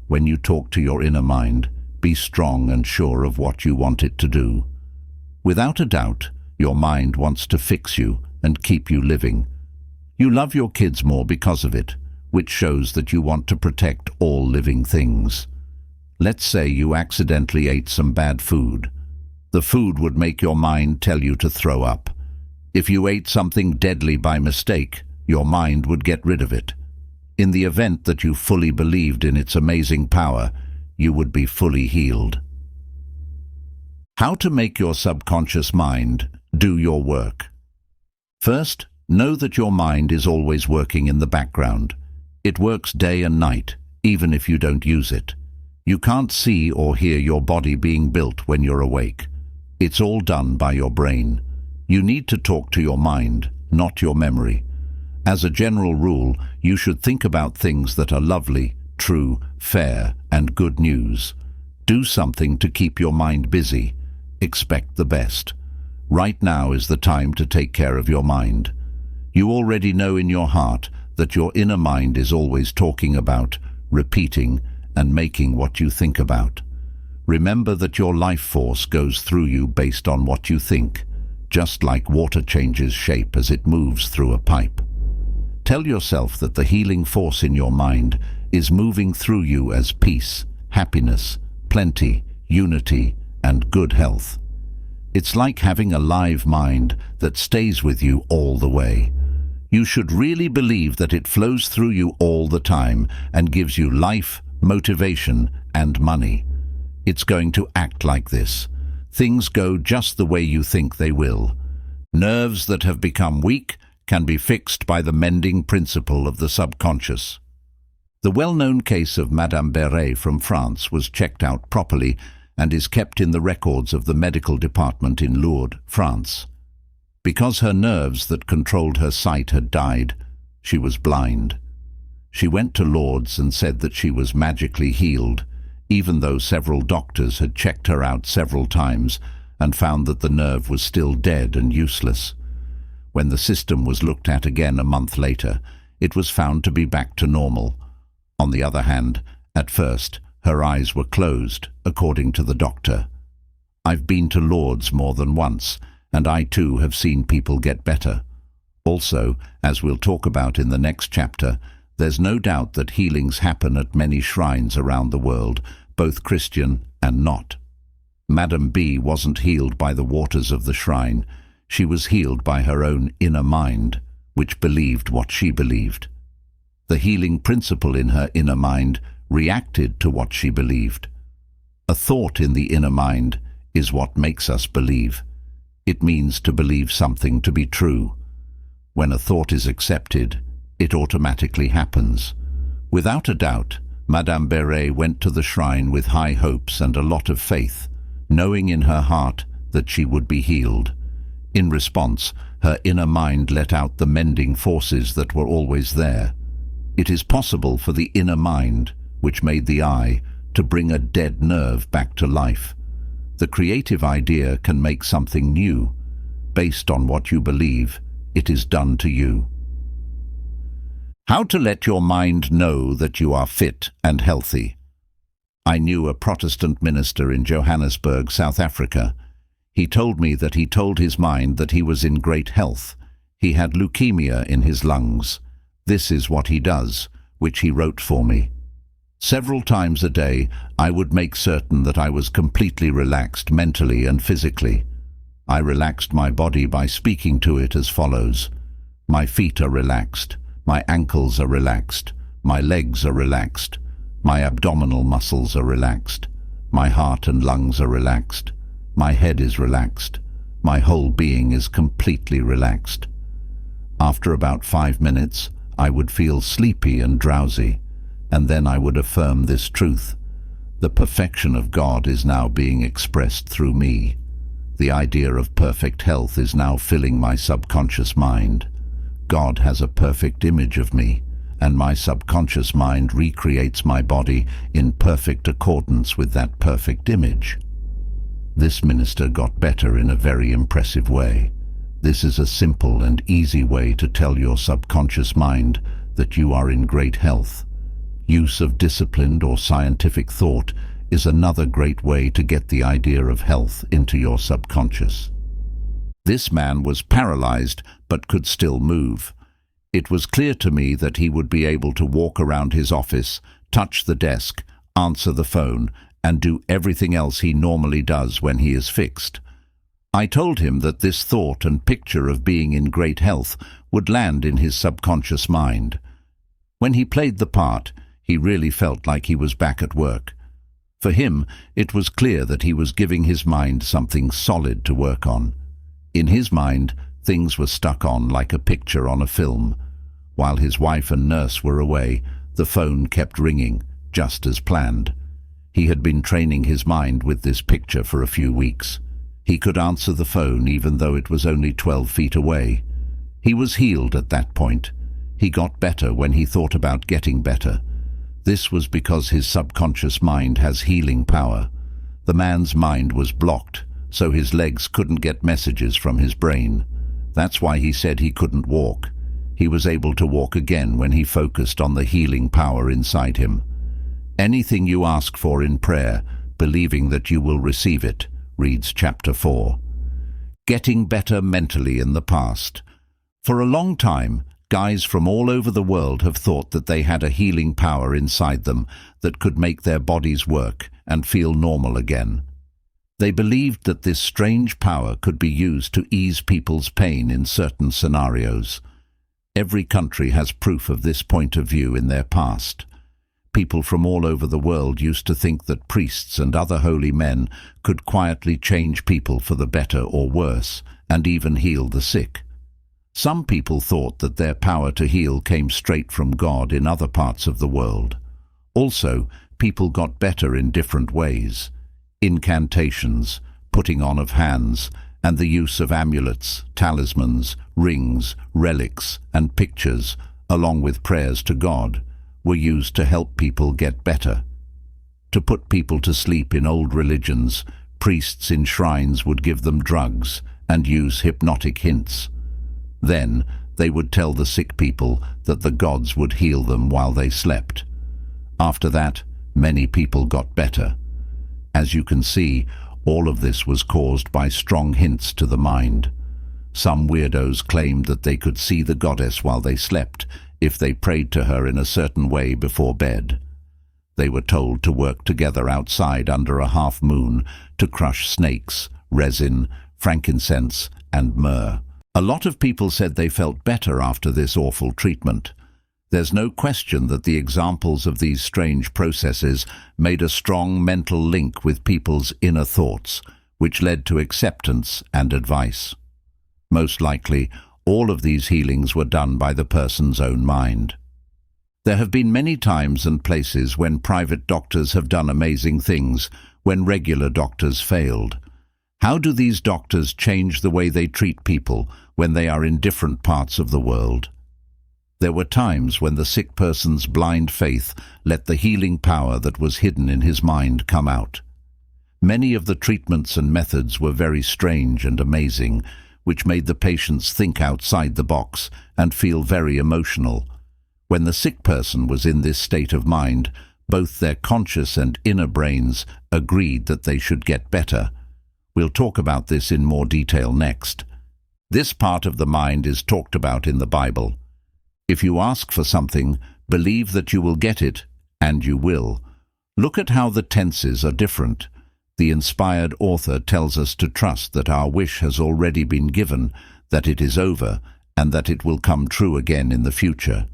Speaker 1: When you talk to your inner mind, be strong and sure of what you want it to do. Without a doubt, your mind wants to fix you and keep you living. You love your kids more because of it, which shows that you want to protect all living things. Let's say you accidentally ate some bad food. The food would make your mind tell you to throw up. If you ate something deadly by mistake, your mind would get rid of it. In the event that you fully believed in its amazing power, you would be fully healed. How to make your subconscious mind do your work. First, know that your mind is always working in the background. It works day and night, even if you don't use it. You can't see or hear your body being built when you're awake. It's all done by your brain. You need to talk to your mind, not your memory. As a general rule, you should think about things that are lovely, true, fair, and good news. Do something to keep your mind busy. Expect the best. Right now is the time to take care of your mind. You already know in your heart that your inner mind is always talking about, repeating, and making what you think about. Remember that your life force goes through you based on what you think, just like water changes shape as it moves through a pipe. Tell yourself that the healing force in your mind is moving through you as peace, happiness, plenty, unity, and good health. It's like having a live mind that stays with you all the way. You should really believe that it flows through you all the time and gives you life, motivation, and money. It's going to act like this. Things go just the way you think they will. Nerves that have become weak can be fixed by the mending principle of the subconscious. The well-known case of Madame Beret from France was checked out properly and is kept in the records of the medical department in Lourdes, France. Because her nerves that controlled her sight had died, she was blind. She went to Lourdes and said that she was magically healed, even though several doctors had checked her out several times and found that the nerve was still dead and useless. When the system was looked at again a month later, it was found to be back to normal. On the other hand, at first, her eyes were closed, according to the doctor. I've been to Lourdes more than once, and I too have seen people get better. Also, as we'll talk about in the next chapter, there's no doubt that healings happen at many shrines around the world, both Christian and not. Madame B wasn't healed by the waters of the shrine. She was healed by her own inner mind, which believed what she believed. The healing principle in her inner mind reacted to what she believed. A thought in the inner mind is what makes us believe. It means to believe something to be true. When a thought is accepted, it automatically happens. Without a doubt, Madame Beret went to the shrine with high hopes and a lot of faith, knowing in her heart that she would be healed. In response, her inner mind let out the mending forces that were always there. It is possible for the inner mind, which made the eye, to bring a dead nerve back to life. The creative idea can make something new. Based on what you believe, it is done to you. How to let your mind know that you are fit and healthy. I knew a Protestant minister in Johannesburg, South Africa. He told me that he told his mind that he was in great health. He had leukemia in his lungs. This is what he does, which he wrote for me. Several times a day, I would make certain that I was completely relaxed mentally and physically. I relaxed my body by speaking to it as follows. My feet are relaxed. My ankles are relaxed. My legs are relaxed. My abdominal muscles are relaxed. My heart and lungs are relaxed. My head is relaxed. My whole being is completely relaxed. After about 5 minutes, I would feel sleepy and drowsy, and then I would affirm this truth. The perfection of God is now being expressed through me. The idea of perfect health is now filling my subconscious mind. God has a perfect image of me, and my subconscious mind recreates my body in perfect accordance with that perfect image. This minister got better in a very impressive way. This is a simple and easy way to tell your subconscious mind that you are in great health. Use of disciplined or scientific thought is another great way to get the idea of health into your subconscious. This man was paralyzed but could still move. It was clear to me that he would be able to walk around his office, touch the desk, answer the phone, and do everything else he normally does when he is fixed. I told him that this thought and picture of being in great health would land in his subconscious mind. When he played the part, he really felt like he was back at work. For him, it was clear that he was giving his mind something solid to work on. In his mind, things were stuck on like a picture on a film. While his wife and nurse were away, the phone kept ringing, just as planned. He had been training his mind with this picture for a few weeks. He could answer the phone even though it was only 12 feet away. He was healed at that point. He got better when he thought about getting better. This was because his subconscious mind has healing power. The man's mind was blocked, so his legs couldn't get messages from his brain. That's why he said he couldn't walk. He was able to walk again when he focused on the healing power inside him. Anything you ask for in prayer, believing that you will receive it, reads chapter 4. Getting better mentally in the past. For a long time, guys from all over the world have thought that they had a healing power inside them that could make their bodies work and feel normal again. They believed that this strange power could be used to ease people's pain in certain scenarios. Every country has proof of this point of view in their past. People from all over the world used to think that priests and other holy men could quietly change people for the better or worse, and even heal the sick. Some people thought that their power to heal came straight from God in other parts of the world. Also, people got better in different ways. Incantations, putting on of hands, and the use of amulets, talismans, rings, relics, and pictures, along with prayers to God, were used to help people get better. To put people to sleep in old religions, priests in shrines would give them drugs and use hypnotic hints. Then they would tell the sick people that the gods would heal them while they slept. After that, many people got better. As you can see, all of this was caused by strong hints to the mind. Some weirdos claimed that they could see the goddess while they slept if they prayed to her in a certain way before bed. They were told to work together outside under a half moon to crush snakes, resin, frankincense, and myrrh. A lot of people said they felt better after this awful treatment. There's no question that the examples of these strange processes made a strong mental link with people's inner thoughts, which led to acceptance and advice. Most likely, all of these healings were done by the person's own mind. There have been many times and places when private doctors have done amazing things, when regular doctors failed. How do these doctors change the way they treat people when they are in different parts of the world? There were times when the sick person's blind faith let the healing power that was hidden in his mind come out. Many of the treatments and methods were very strange and amazing, which made the patients think outside the box and feel very emotional. When the sick person was in this state of mind, both their conscious and inner brains agreed that they should get better. We'll talk about this in more detail next. This part of the mind is talked about in the Bible. If you ask for something, believe that you will get it, and you will. Look at how the tenses are different. The inspired author tells us to trust that our wish has already been given, that it is over, and that it will come true again in the future.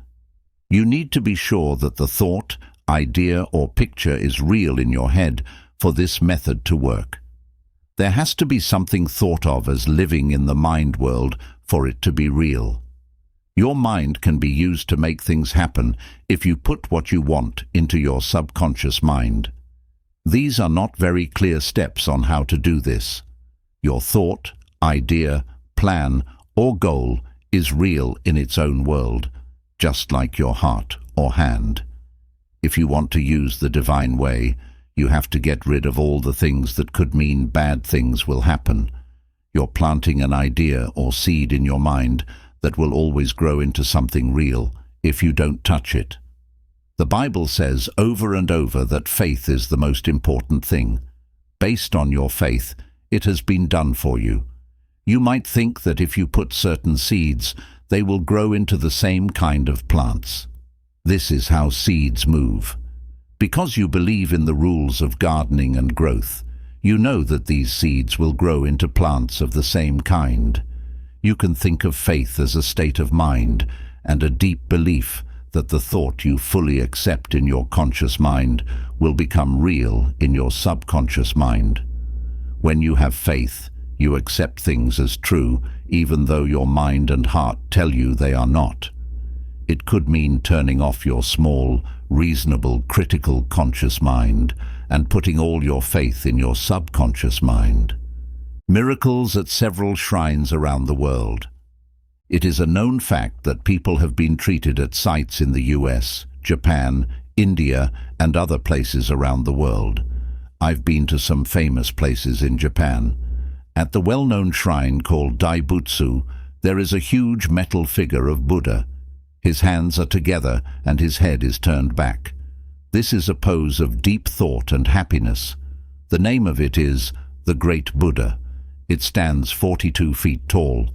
Speaker 1: You need to be sure that the thought, idea, or picture is real in your head for this method to work. There has to be something thought of as living in the mind world for it to be real. Your mind can be used to make things happen if you put what you want into your subconscious mind. These are not very clear steps on how to do this. Your thought, idea, plan, or goal is real in its own world, just like your heart or hand. If you want to use the divine way, you have to get rid of all the things that could mean bad things will happen. You're planting an idea or seed in your mind that will always grow into something real if you don't touch it. The Bible says over and over that faith is the most important thing. Based on your faith, it has been done for you. You might think that if you put certain seeds, they will grow into the same kind of plants. This is how seeds move. Because you believe in the rules of gardening and growth, you know that these seeds will grow into plants of the same kind. You can think of faith as a state of mind and a deep belief that the thought you fully accept in your conscious mind will become real in your subconscious mind. When you have faith, you accept things as true, even though your mind and heart tell you they are not. It could mean turning off your small, reasonable, critical conscious mind and putting all your faith in your subconscious mind. Miracles at several shrines around the world. It is a known fact that people have been treated at sites in the US, Japan, India, and other places around the world. I've been to some famous places in Japan. At the well-known shrine called Daibutsu, there is a huge metal figure of Buddha. His hands are together and his head is turned back. This is a pose of deep thought and happiness. The name of it is the Great Buddha. It stands 42 feet tall.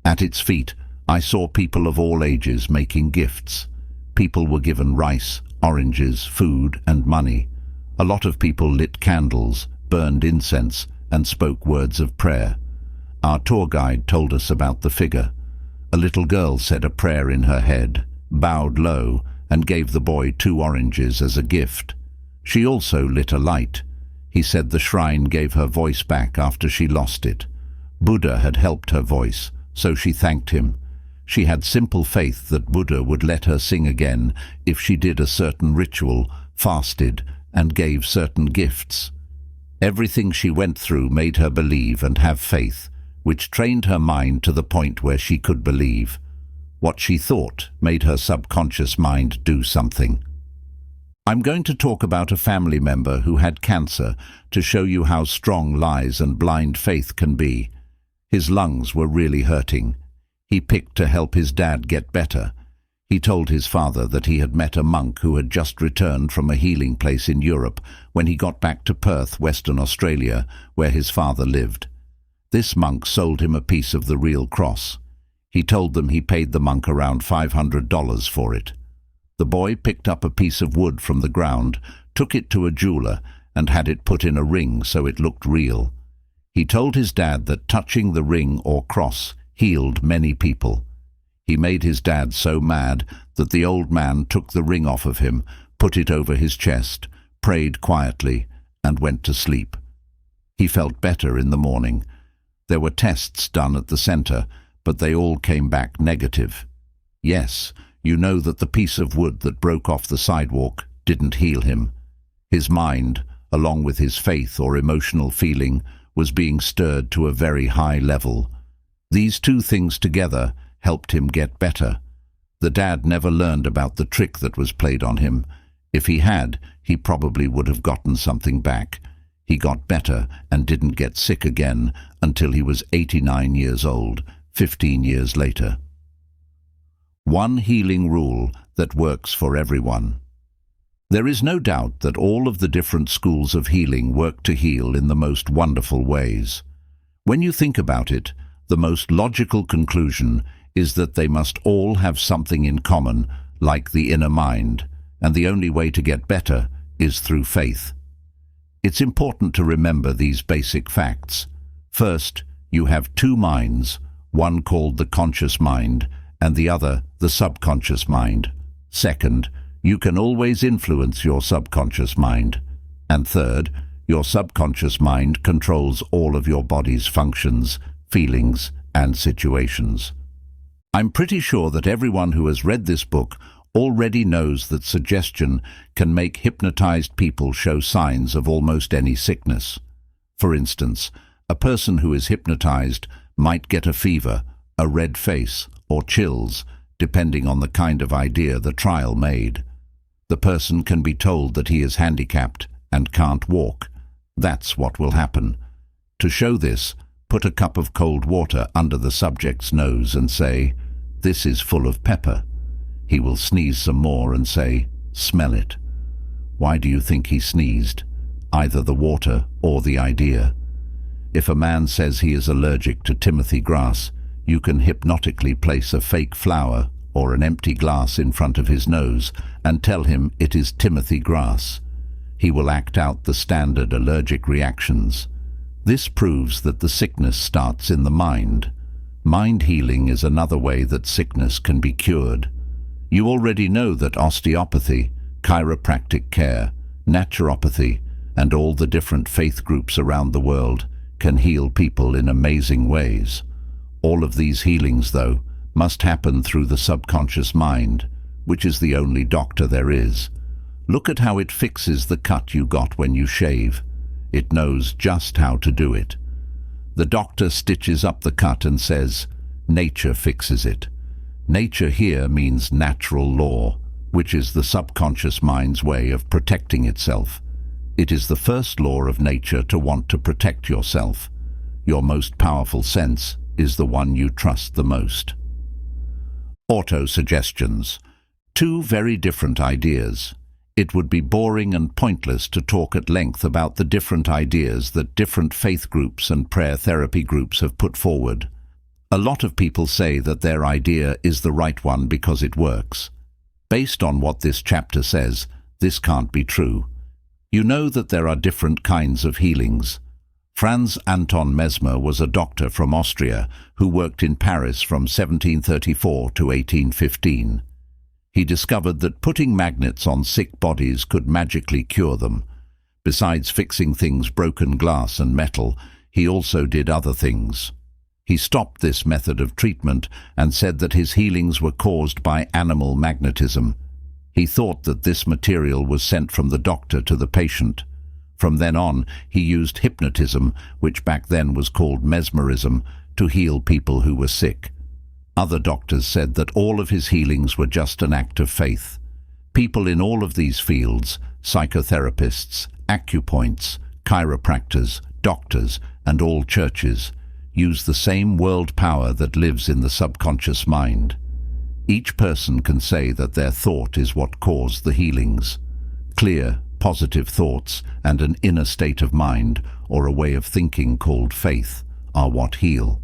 Speaker 1: At its feet, I saw people of all ages making gifts. People were given rice, oranges, food, and money. A lot of people lit candles, burned incense, and spoke words of prayer. Our tour guide told us about the figure. A little girl said a prayer in her head, bowed low, and gave the boy 2 oranges as a gift. She also lit a light. He said the shrine gave her voice back after she lost it. Buddha had helped her voice, so she thanked him. She had simple faith that Buddha would let her sing again if she did a certain ritual, fasted, and gave certain gifts. Everything she went through made her believe and have faith, which trained her mind to the point where she could believe. What she thought made her subconscious mind do something. I'm going to talk about a family member who had cancer to show you how strong lies and blind faith can be. His lungs were really hurting. He picked to help his dad get better. He told his father that he had met a monk who had just returned from a healing place in Europe when he got back to Perth, Western Australia, where his father lived. This monk sold him a piece of the real cross. He told them he paid the monk around $500 for it. The boy picked up a piece of wood from the ground, took it to a jeweler, and had it put in a ring so it looked real. He told his dad that touching the ring or cross healed many people. He made his dad so mad that the old man took the ring off of him, put it over his chest, prayed quietly, and went to sleep. He felt better in the morning. There were tests done at the center, but they all came back negative. Yes, You know that the piece of wood that broke off the sidewalk didn't heal him. His mind, along with his faith or emotional feeling, was being stirred to a very high level. These two things together helped him get better. The dad never learned about the trick that was played on him. If he had, he probably would have gotten something back. He got better and didn't get sick again until he was 89 years old, 15 years later. One healing rule that works for everyone. There is no doubt that all of the different schools of healing work to heal in the most wonderful ways. When you think about it, the most logical conclusion is that they must all have something in common, like the inner mind, and the only way to get better is through faith. It's important to remember these basic facts. First, you have two minds, one called the conscious mind and the other the subconscious mind. Second, you can always influence your subconscious mind. And third, your subconscious mind controls all of your body's functions, feelings, and situations. I'm pretty sure that everyone who has read this book already knows that suggestion can make hypnotized people show signs of almost any sickness. For instance, a person who is hypnotized might get a fever, a red face, or chills, depending on the kind of idea the trial made. The person can be told that he is handicapped and can't walk. That's what will happen. To show this, put a cup of cold water under the subject's nose and say, "This is full of pepper." He will sneeze some more and say, "Smell it." Why do you think he sneezed? Either the water or the idea. If a man says he is allergic to Timothy grass, you can hypnotically place a fake flower or an empty glass in front of his nose and tell him it is Timothy grass. He will act out the standard allergic reactions. This proves that the sickness starts in the mind. Mind healing is another way that sickness can be cured. You already know that osteopathy, chiropractic care, naturopathy, and all the different faith groups around the world can heal people in amazing ways. All of these healings, though, must happen through the subconscious mind, which is the only doctor there is. Look at how it fixes the cut you got when you shave. It knows just how to do it. The doctor stitches up the cut and says, "Nature fixes it." Nature here means natural law, which is the subconscious mind's way of protecting itself. It is the first law of nature to want to protect yourself. Your most powerful sense is the one you trust the most. Auto-suggestions. Two very different ideas. It would be boring and pointless to talk at length about the different ideas that different faith groups and prayer therapy groups have put forward. A lot of people say that their idea is the right one because it works. Based on what this chapter says, this can't be true. You know that there are different kinds of healings. Franz Anton Mesmer was a doctor from Austria who worked in Paris from 1734 to 1815. He discovered that putting magnets on sick bodies could magically cure them. Besides fixing things broken glass and metal, he also did other things. He stopped this method of treatment and said that his healings were caused by animal magnetism. He thought that this material was sent from the doctor to the patient. From then on, he used hypnotism, which back then was called mesmerism, to heal people who were sick. Other doctors said that all of his healings were just an act of faith. People in all of these fields, psychotherapists, acupoints, chiropractors, doctors, and all churches, use the same world power that lives in the subconscious mind. Each person can say that their thought is what caused the healings. Clear, positive thoughts and an inner state of mind, or a way of thinking called faith, are what heal.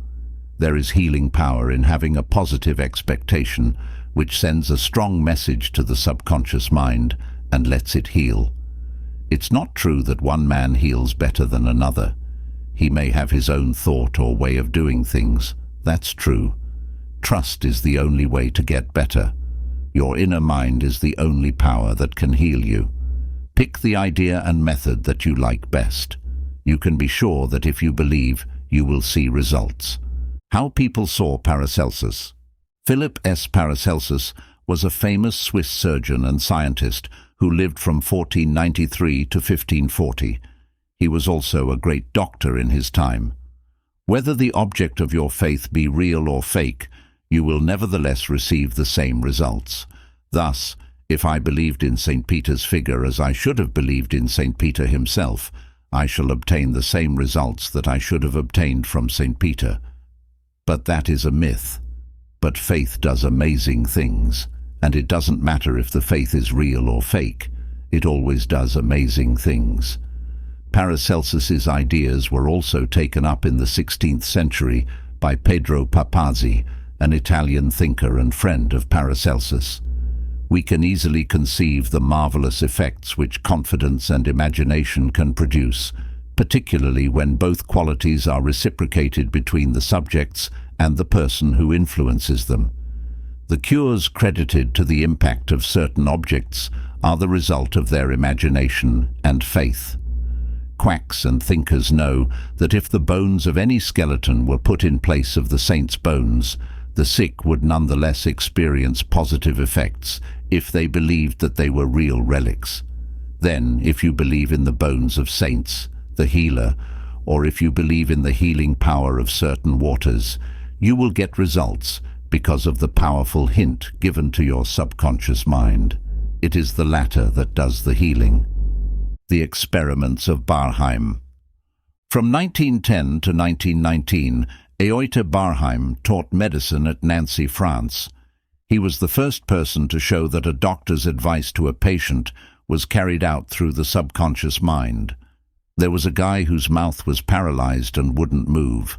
Speaker 1: There is healing power in having a positive expectation, which sends a strong message to the subconscious mind and lets it heal. It's not true that one man heals better than another. He may have his own thought or way of doing things. That's true. Trust is the only way to get better. Your inner mind is the only power that can heal you. Pick the idea and method that you like best. You can be sure that if you believe, you will see results. How people saw Paracelsus. Philip S. Paracelsus was a famous Swiss surgeon and scientist who lived from 1493 to 1540. He was also a great doctor in his time. Whether the object of your faith be real or fake, you will nevertheless receive the same results. Thus, if I believed in St. Peter's figure as I should have believed in St. Peter himself, I shall obtain the same results that I should have obtained from St. Peter. But that is a myth. But faith does amazing things, and it doesn't matter if the faith is real or fake. It always does amazing things. Paracelsus's ideas were also taken up in the 16th century by Pedro Papazi, an Italian thinker and friend of Paracelsus. We can easily conceive the marvelous effects which confidence and imagination can produce, particularly when both qualities are reciprocated between the subjects and the person who influences them. The cures credited to the impact of certain objects are the result of their imagination and faith. Quacks and thinkers know that if the bones of any skeleton were put in place of the saint's bones, the sick would nonetheless experience positive effects if they believed that they were real relics. Then, if you believe in the bones of saints, the healer, or if you believe in the healing power of certain waters, you will get results because of the powerful hint given to your subconscious mind. It is the latter that does the healing. The experiments of Barheim. From 1910 to 1919, Eote Barheim taught medicine at Nancy, France. He was the first person to show that a doctor's advice to a patient was carried out through the subconscious mind. There was a guy whose mouth was paralyzed and wouldn't move.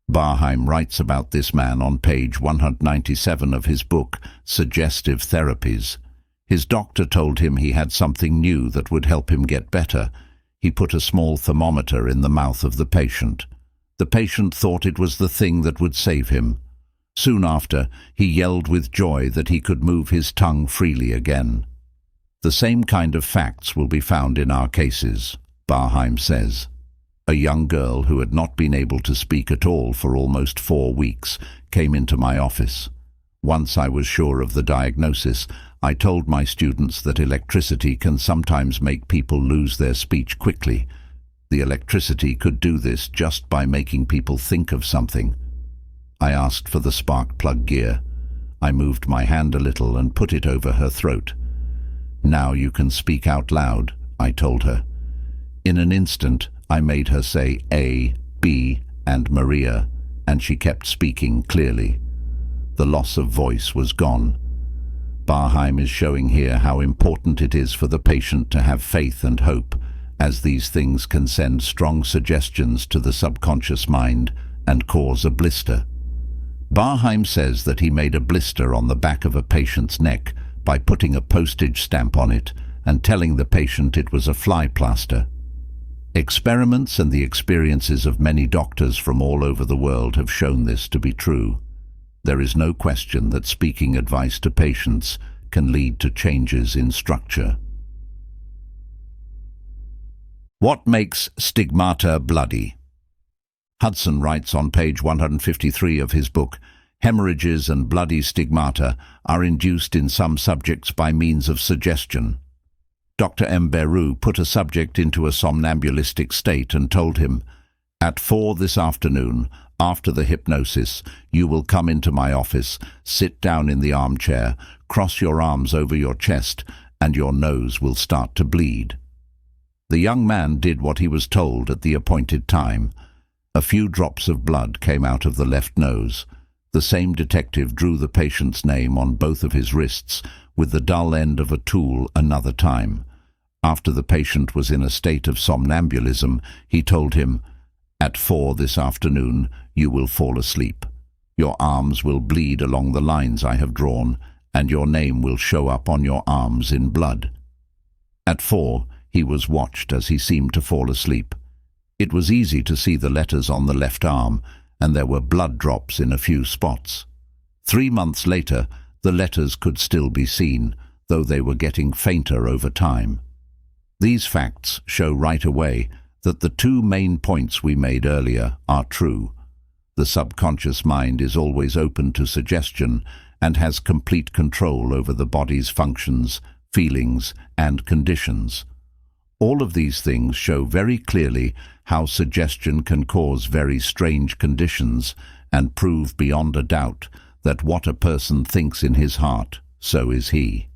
Speaker 1: Barheim writes about this man on page 197 of his book, Suggestive Therapies. His doctor told him he had something new that would help him get better. He put a small thermometer in the mouth of the patient. The patient thought it was the thing that would save him. Soon after, he yelled with joy that he could move his tongue freely again. The same kind of facts will be found in our cases, Barheim says. A young girl who had not been able to speak at all for almost 4 weeks came into my office. Once I was sure of the diagnosis, I told my students that electricity can sometimes make people lose their speech quickly. The electricity could do this just by making people think of something. I asked for the spark plug gear. I moved my hand a little and put it over her throat. "Now you can speak out loud," I told her. In an instant, I made her say A, B, and Maria, and she kept speaking clearly. The loss of voice was gone. Barheim is showing here how important it is for the patient to have faith and hope, as these things can send strong suggestions to the subconscious mind and cause a blister. Barheim says that he made a blister on the back of a patient's neck by putting a postage stamp on it and telling the patient it was a fly plaster. Experiments and the experiences of many doctors from all over the world have shown this to be true. There is no question that speaking advice to patients can lead to changes in structure. What makes stigmata bloody? Hudson writes on page 153 of his book, "Hemorrhages and bloody stigmata are induced in some subjects by means of suggestion." Dr. M. Beru put a subject into a somnambulistic state and told him, "At 4 this afternoon, after the hypnosis, you will come into my office, sit down in the armchair, cross your arms over your chest, and your nose will start to bleed." The young man did what he was told at the appointed time. A few drops of blood came out of the left nose. The same detective drew the patient's name on both of his wrists with the dull end of a tool another time. After the patient was in a state of somnambulism, he told him, "At 4 this afternoon, you will fall asleep. Your arms will bleed along the lines I have drawn, and your name will show up on your arms in blood." At 4, he was watched as he seemed to fall asleep. It was easy to see the letters on the left arm, and there were blood drops in a few spots. 3 months later, the letters could still be seen, though they were getting fainter over time. These facts show right away that the 2 main points we made earlier are true. The subconscious mind is always open to suggestion, and has complete control over the body's functions, feelings, and conditions. All of these things show very clearly how suggestion can cause very strange conditions and prove beyond a doubt that what a person thinks in his heart, so is he.